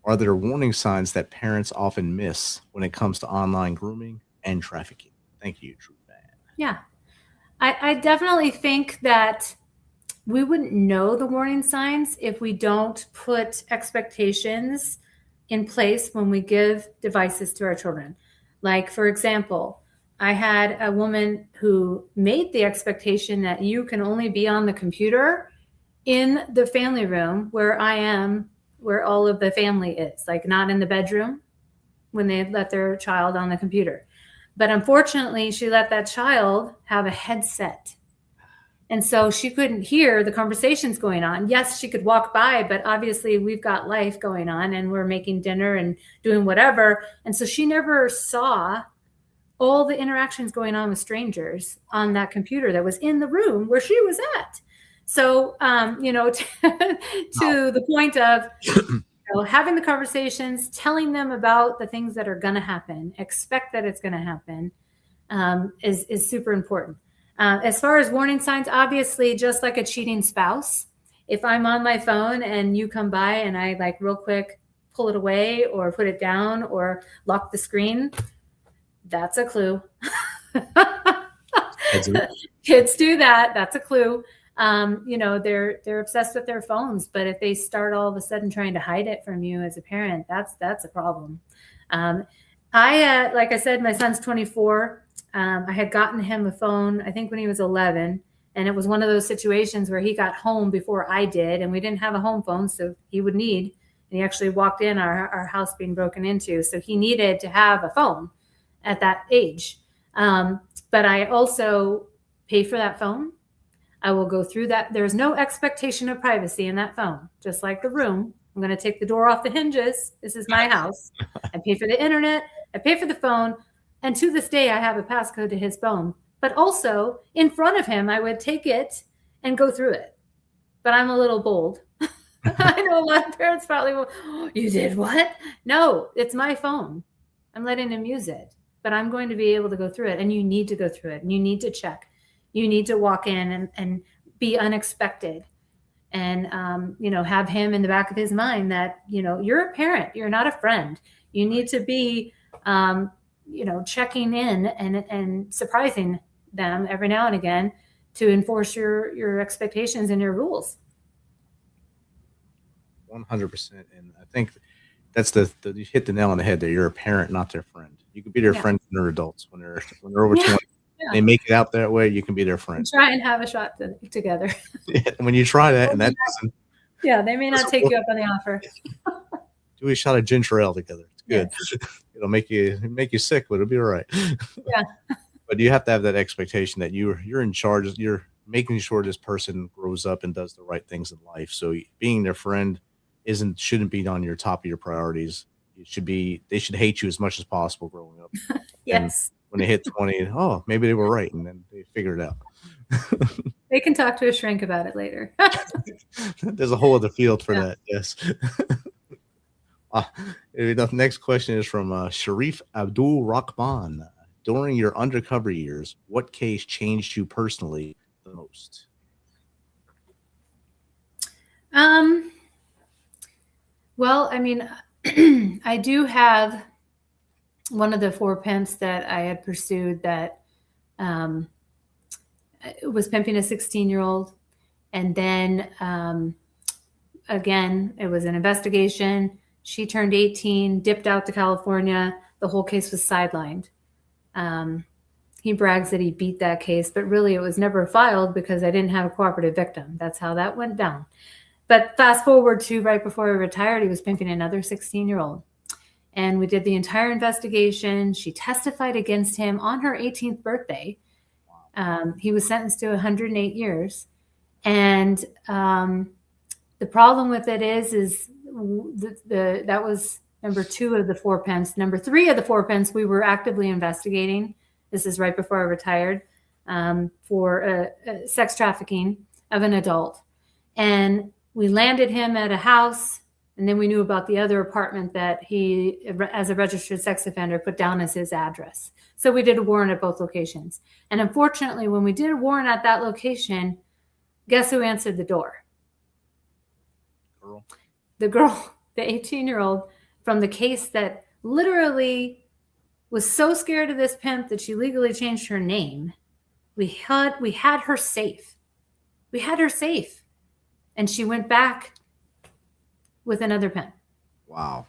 Are there warning signs that parents often miss when it comes to online grooming and trafficking? Thank you, True Fan. Yeah, I definitely think that we wouldn't know the warning signs if we don't put expectations in place when we give devices to our children. Like, for example, I had a woman who made the expectation that you can only be on the computer in the family room where I am, where all of the family is, like not in the bedroom when they let their child on the computer. But unfortunately, she let that child have a headset. And so she couldn't hear the conversations going on. Yes, she could walk by, but obviously we've got life going on and we're making dinner and doing whatever. And so she never saw all the interactions going on with strangers on that computer that was in the room where she was at. So, to the point of having the conversations, telling them about the things that are going to happen, expect that it's going to happen, is super important. As far as warning signs, obviously, just like a cheating spouse, if I'm on my phone and you come by and I like real quick pull it away or put it down or lock the screen, that's a clue. Kids do that. That's a clue. They're obsessed with their phones, but if they start all of a sudden trying to hide it from you as a parent, that's a problem. Like I said, my son's 24. I had gotten him a phone, I think when he was 11, and it was one of those situations where he got home before I did, and we didn't have a home phone, so he would need, and he actually walked in our house being broken into, so he needed to have a phone at that age. But I also pay for that phone. I will go through that. There's no expectation of privacy in that phone, just like the room. I'm going to take the door off the hinges. This is my house. I pay for the internet. I pay for the phone. And to this day, I have a passcode to his phone. But also, in front of him, I would take it and go through it. But I'm a little bold. I know a lot of parents probably will, oh, you did what? No, it's my phone. I'm letting him use it. But I'm going to be able to go through it. And you need to go through it. And you need to check. You need to walk in and be unexpected. And, have him in the back of his mind that, you're a parent. You're not a friend. You need to be, checking in and surprising them every now and again to enforce your expectations and your rules. 100%. And I think that's you hit the nail on the head there. You're a parent, not their friend. You can be their friend when they're adults, when they're over 20. they make it out that way, you can be their friend. Try and have a shot together. When you try that, and that doesn't, yeah, they may not take you up on the offer. do a shot of ginger ale together. It's good. Yes. It'll make you sick, but it'll be all right. Yeah. But you have to have that expectation that you're in charge. You're making sure this person grows up and does the right things in life. So being their friend shouldn't be on your top of your priorities. They should hate you as much as possible growing up. Yes. And when they hit 20, oh, maybe they were right, and then they figure it out. They can talk to a shrink about it later. There's a whole other field for that. Yes. The next question is from Sharif Abdul Rahman. During your undercover years, what case changed you personally the most? Well, I mean, I do have one of the 4 pimps that I had pursued that was pimping a 16-year-old. And then, again, it was an investigation. She turned 18, dipped out to California. The whole case was sidelined. He brags that he beat that case, but really it was never filed because I didn't have a cooperative victim. That's how that went down. But fast forward to right before he retired, he was pimping another 16-year-old. And we did the entire investigation. She testified against him on her 18th birthday. He was sentenced to 108 years. And the problem with it is that was number 2 of the 4 pimps. Number 3 of the 4 pimps we were actively investigating. This is right before I retired, for sex trafficking of an adult. And we landed him at a house, and then we knew about the other apartment that he, as a registered sex offender, put down as his address. So we did a warrant at both locations. And unfortunately, when we did a warrant at that location, guess who answered the door? Girl. The girl, the 18-year-old from the case that literally was so scared of this pimp that she legally changed her name. We had her safe. We had her safe. And she went back with another pimp. Wow.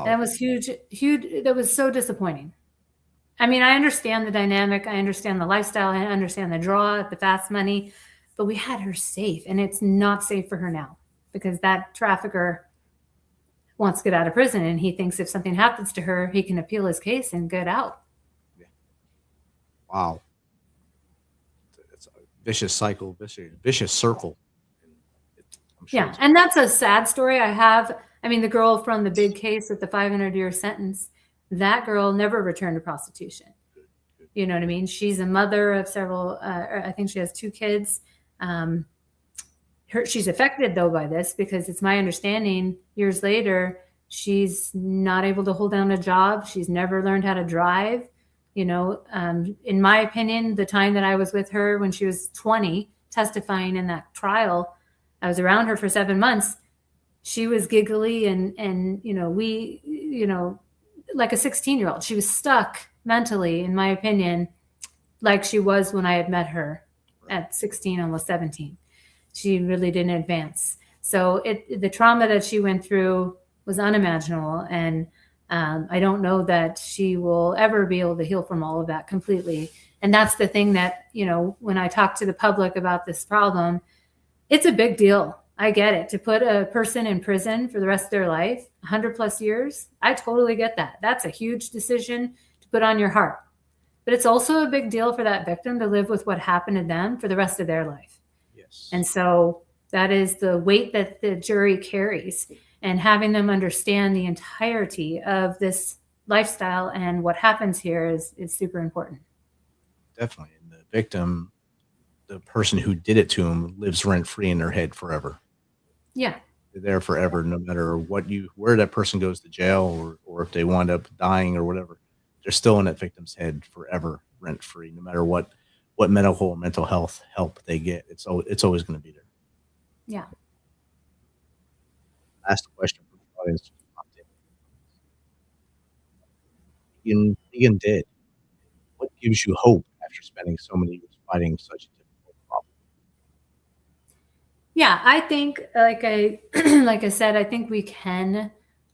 That was huge. That was so disappointing. I mean, I understand the dynamic. I understand the lifestyle. I understand the draw, the fast money. But we had her safe. And it's not safe for her now because that trafficker wants to get out of prison, and he thinks if something happens to her, he can appeal his case and get out. Yeah. Wow. It's a vicious cycle, vicious circle. Sure yeah, and that's a sad story. I mean, the girl from the big case with the 500-year sentence, that girl never returned to prostitution. You know what I mean? She's a mother of several, I think she has 2 kids. She's affected, though, by this because it's my understanding years later, she's not able to hold down a job. She's never learned how to drive. You know, in my opinion, the time that I was with her when she was 20, testifying in that trial, I was around her for 7 months. She was giggly and like a 16-year-old. She was stuck mentally, in my opinion, like she was when I had met her at 16, almost 17. She really didn't advance. So the trauma that she went through was unimaginable. And I don't know that she will ever be able to heal from all of that completely. And that's the thing that, when I talk to the public about this problem, it's a big deal. I get it. To put a person in prison for the rest of their life, 100+ years, I totally get that. That's a huge decision to put on your heart. But it's also a big deal for that victim to live with what happened to them for the rest of their life. Yes. And so that is the weight that the jury carries, and having them understand the entirety of this lifestyle and what happens here is super important. Definitely. And the victim, the person who did it to him, lives rent-free in their head forever. Yeah. They're there forever, no matter where that person goes to jail or if they wind up dying or whatever. They're still in that victim's head forever, rent-free, no matter what medical or mental health help they get. It's always going to be there. Yeah. Last question from the audience. Being dead, what gives you hope after spending so many years fighting such a difficult problem? Yeah, I think, like I said, I think we can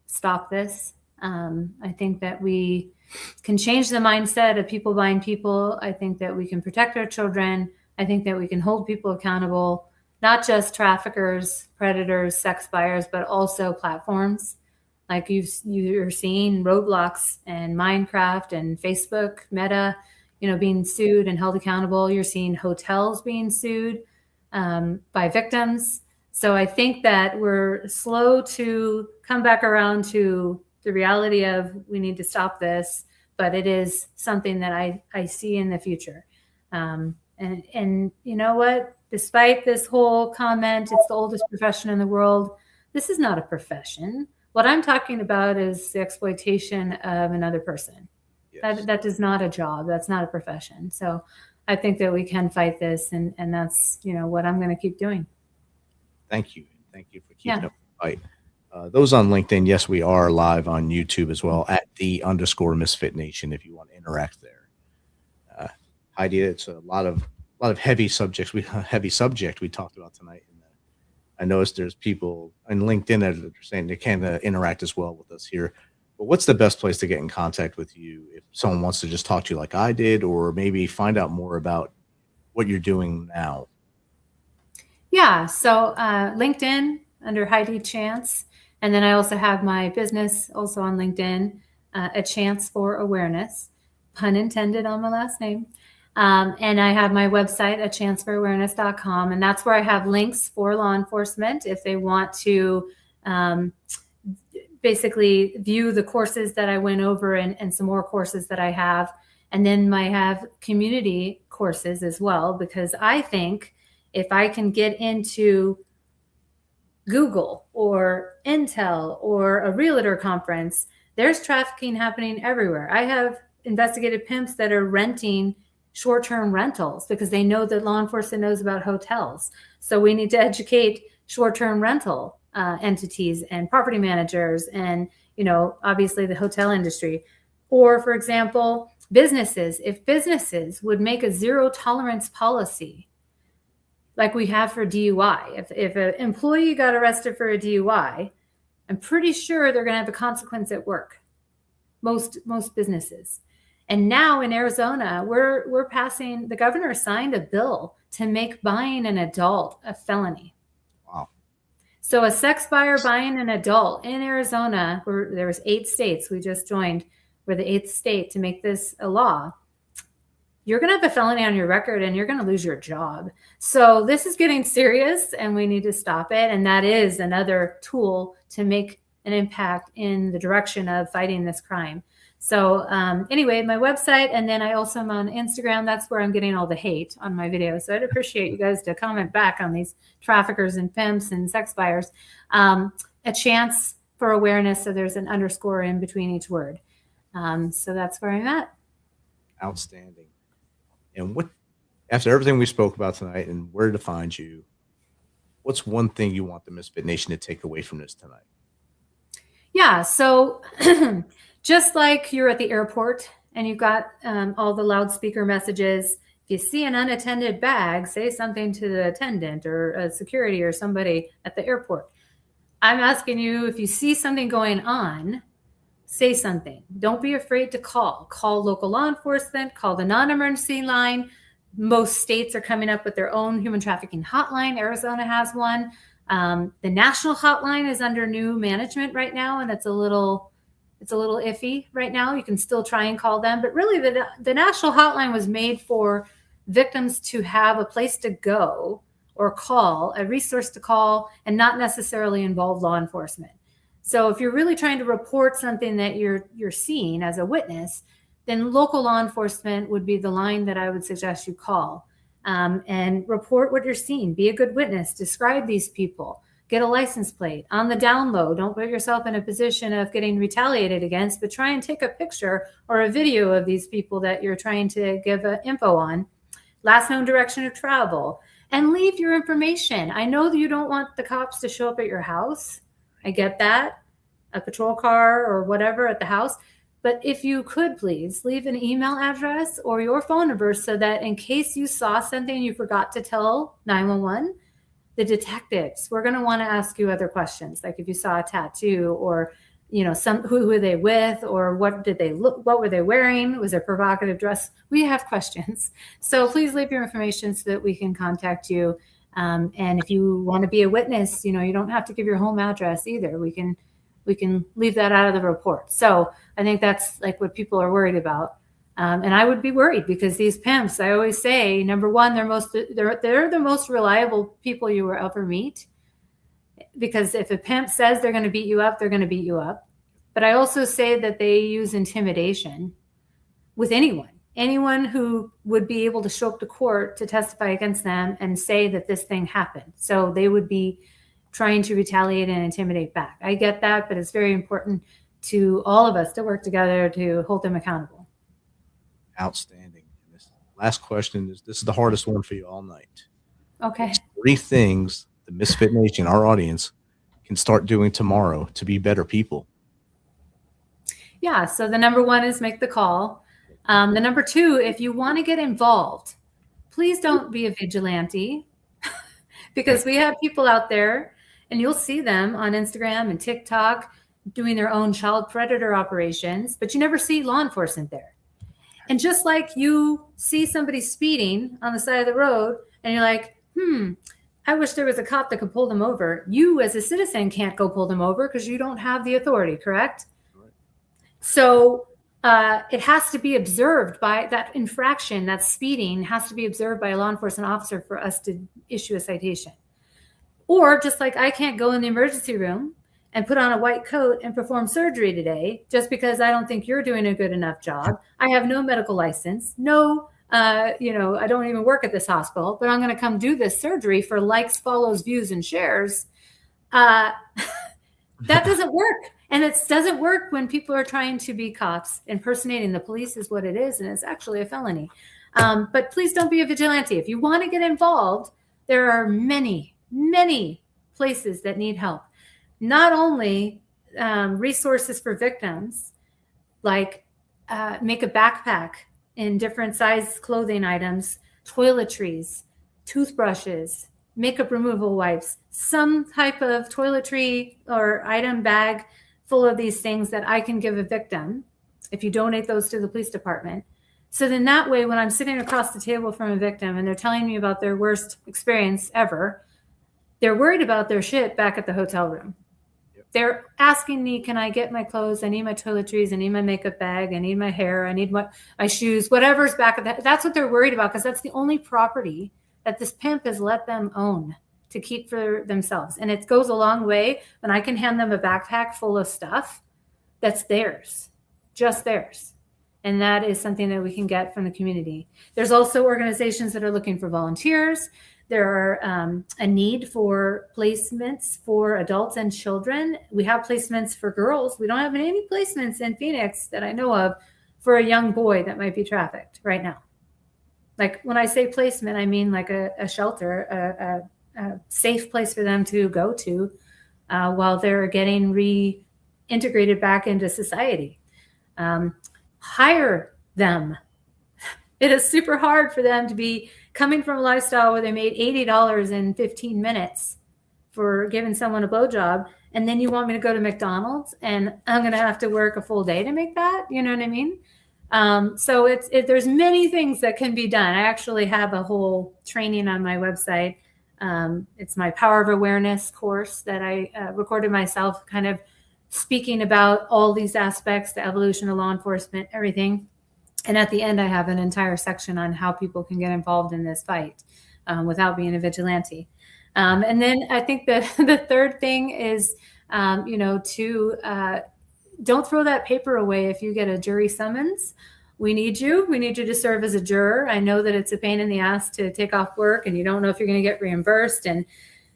stop this. I think that we can change the mindset of people buying people. I think that we can protect our children. I think that we can hold people accountable, not just traffickers, predators, sex buyers, but also platforms. Like you're seeing Roblox and Minecraft and Facebook, Meta, being sued and held accountable. You're seeing hotels being sued by victims. So I think that we're slow to come back around to the reality of we need to stop this, but it is something that I see in the future. And you know what? Despite this whole comment, it's the oldest profession in the world. This is not a profession. What I'm talking about is the exploitation of another person. Yes. That is not a job. That's not a profession. So I think that we can fight this, and that's what I'm going to keep doing. Thank you for keeping up the fight. Those on LinkedIn, yes, we are live on YouTube as well at _MisFitNation if you want to interact there. Heidi, it's a lot of heavy subjects. Heavy subject we talked about tonight. And I noticed there's people on LinkedIn that are saying they can't interact as well with us here. But what's the best place to get in contact with you if someone wants to just talk to you like I did, or maybe find out more about what you're doing now? Yeah, so LinkedIn under Heidi Chance. And then I also have my business also on LinkedIn, A Chance for Awareness, pun intended on my last name. And I have my website, achancephorawareness.com. And that's where I have links for law enforcement if they want to basically view the courses that I went over and some more courses that I have. And then I have community courses as well, because I think if I can get into Google or Intel or a realtor conference, there's trafficking happening everywhere. I have investigated pimps that are renting short-term rentals because they know that law enforcement knows about hotels. So we need to educate short-term rental entities and property managers and, obviously the hotel industry. Or, for example, businesses. If businesses would make a zero tolerance policy like we have for DUI, if an employee got arrested for a DUI, I'm pretty sure they're going to have a consequence at work. Most businesses. And now in Arizona, we're passing, the governor signed a bill to make buying an adult a felony. Wow. So a sex buyer buying an adult in Arizona, where there was 8 states, we just joined, we're the 8th state to make this a law. You're going to have a felony on your record and you're going to lose your job. So this is getting serious and we need to stop it. And that is another tool to make an impact in the direction of fighting this crime. So anyway, my website, and then I also am on Instagram. That's where I'm getting all the hate on my videos. So I'd appreciate you guys to comment back on these traffickers and pimps and sex buyers. A Chance for Awareness. So there's an underscore in between each word. So that's where I'm at. Outstanding. And what, after everything we spoke about tonight and where to find you, what's one thing you want the Misfit Nation to take away from this tonight? Yeah, so just like you're at the airport and you've got all the loudspeaker messages, if you see an unattended bag, say something to the attendant or a security or somebody at the airport. I'm asking you, if you see something going on, say something. Don't be afraid to call. Call local law enforcement, call the non-emergency line. Most states are coming up with their own human trafficking hotline. Arizona has one. The national hotline is under new management right now, and it's a little iffy right now. You can still try and call them, but really the national hotline was made for victims to have a place to go or call, a resource to call, and not necessarily involve law enforcement. So if you're really trying to report something that you're seeing as a witness, then local law enforcement would be the line that I would suggest you call, and report what you're seeing. Be a good witness. Describe these people. Get a license plate. On the down low, don't put yourself in a position of getting retaliated against, but try and take a picture or a video of these people that you're trying to give info on. Last known direction of travel. And leave your information. I know that you don't want the cops to show up at your house. I get that, a patrol car or whatever at the house. But if you could please leave an email address or your phone number so that in case you saw something you forgot to tell 911, the detectives, we're going to want to ask you other questions. Like if you saw a tattoo or, who were they with, or what did they look, what were they wearing? Was there provocative dress? We have questions. So please leave your information so that we can contact you. And if you want to be a witness, you don't have to give your home address either. We can leave that out of the report. So I think that's like what people are worried about. And I would be worried because these pimps, I always say, number one, they're the most reliable people you will ever meet. Because if a pimp says they're going to beat you up, they're going to beat you up. But I also say that they use intimidation with anyone who would be able to show up to court to testify against them and say that this thing happened. So they would be trying to retaliate and intimidate back. I get that, but it's very important to all of us to work together to hold them accountable. Outstanding. This last question this is the hardest one for you all night. Okay. There's 3 things the Misfit Nation, our audience, can start doing tomorrow to be better people. Yeah. So the number 1 is make the call. The number 2, if you want to get involved, please don't be a vigilante because we have people out there and you'll see them on Instagram and TikTok doing their own child predator operations, but you never see law enforcement there. And just like you see somebody speeding on the side of the road and you're like, I wish there was a cop that could pull them over. You as a citizen can't go pull them over because you don't have the authority, correct? Right. So it has to be observed by that infraction, that speeding has to be observed by a law enforcement officer for us to issue a citation. Or just like I can't go in the emergency room and put on a white coat and perform surgery today just because I don't think you're doing a good enough job. I have no medical license, I don't even work at this hospital, but I'm going to come do this surgery for likes, follows, views, and shares. That doesn't work. And it doesn't work when people are trying to be cops. Impersonating the police is what it is, and it's actually a felony. But please don't be a vigilante. If you want to get involved, there are many, many places that need help. Not only resources for victims, like make a backpack in different size clothing items, toiletries, toothbrushes, makeup removal wipes, some type of toiletry or item bag full of these things that I can give a victim if you donate those to the police department. So then that way, when I'm sitting across the table from a victim and they're telling me about their worst experience ever, they're worried about their shit back at the hotel room. They're asking me, can I get my clothes? I need my toiletries. I need my makeup bag. I need my hair. I need my shoes, whatever's back of that. That's what they're worried about because that's the only property that this pimp has let them own to keep for themselves. And it goes a long way when I can hand them a backpack full of stuff that's theirs, just theirs. And that is something that we can get from the community. There's also organizations that are looking for volunteers. There are a need for placements for adults and children. We have placements for girls. We don't have any placements in Phoenix that I know of for a young boy that might be trafficked right now. Like when I say placement, I mean like a shelter, a safe place for them to go to while they're getting reintegrated back into society. Hire them. It is super hard for them to be coming from a lifestyle where they made $80 in 15 minutes for giving someone a blowjob. And then you want me to go to McDonald's and I'm going to have to work a full day to make that. You know what I mean? So there's many things that can be done. I actually have a whole training on my website. It's my Power of Awareness course that I recorded myself, kind of speaking about all these aspects, the evolution of law enforcement, everything. And at the end, I have an entire section on how people can get involved in this fight without being a vigilante. And then I think the third thing is, don't throw that paper away if you get a jury summons. We need you. We need you to serve as a juror. I know that it's a pain in the ass to take off work and you don't know if you're going to get reimbursed and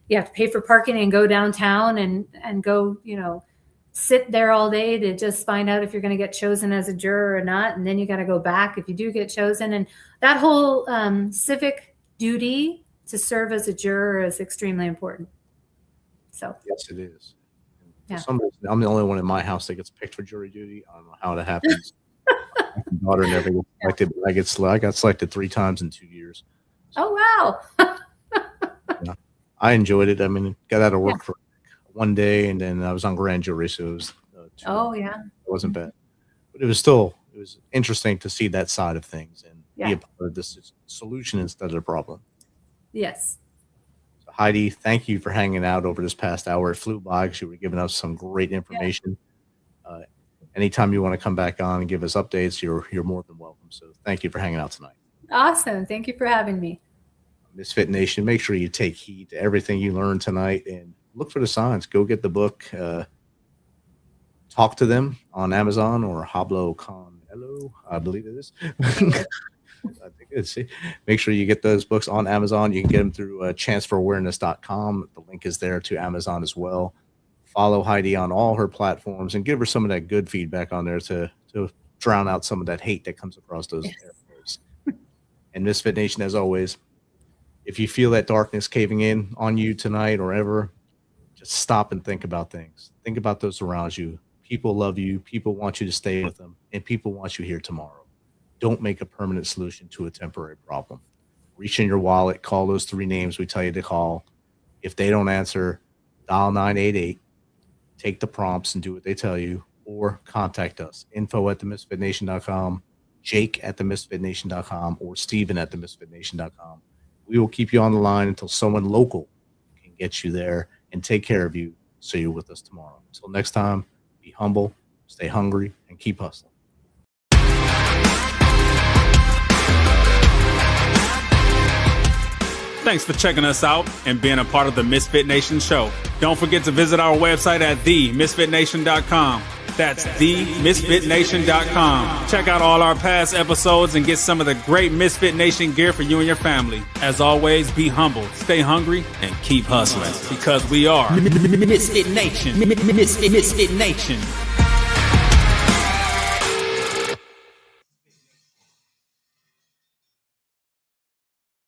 you have to pay for parking and go downtown and go, sit there all day to just find out if you're going to get chosen as a juror or not. And then you got to go back if you do get chosen. And that whole civic duty to serve as a juror is extremely important. So yes, it is. Yeah. For some reason, I'm the only one in my house that gets picked for jury duty. I don't know how that happens. My daughter never gets selected, but I got selected 3 times in 2 years. So, oh wow. I enjoyed it. I mean, got out of work for one day, and then I was on grand jury, so it was Oh, yeah. It wasn't bad, but it was interesting to see that side of things and be a part of this solution instead of the problem. Yes. So Heidi, thank you for hanging out over this past hour. It flew by because you were giving us some great information. Anytime you want to come back on and give us updates, you're more than welcome. So thank you for hanging out tonight. Awesome. Thank you for having me. Misfit Nation, make sure you take heed to everything you learned tonight and look for the signs. Go get the book. Talk to them on Amazon or Hablo Con Hello, I believe it is. I think it's. Make sure you get those books on Amazon. You can get them through chanceforawareness.com. The link is there to Amazon as well. Follow Heidi on all her platforms and give her some of that good feedback on there to drown out some of that hate that comes across those airwaves. And Misfit Nation, as always, if you feel that darkness caving in on you tonight or ever, just stop and think about things. Think about those around you. People love you. People want you to stay with them. And people want you here tomorrow. Don't make a permanent solution to a temporary problem. Reach in your wallet. Call those 3 names we tell you to call. If they don't answer, dial 988. Take the prompts and do what they tell you. Or contact us. info@themisfitnation.com. Jake@themisfitnation.com. Or Steven@themisfitnation.com. We will keep you on the line until someone local can get you there and take care of you so you're with us tomorrow. Until next time, be humble, stay hungry, and keep hustling. Thanks for checking us out and being a part of the Misfit Nation show. Don't forget to visit our website at TheMisFitNation.com. That's TheMisFitNation.com. Check out all our past episodes and get some of the great Misfit Nation gear for you and your family. As always, be humble, stay hungry, and keep hustling because we are Misfit Nation. Misfit Nation.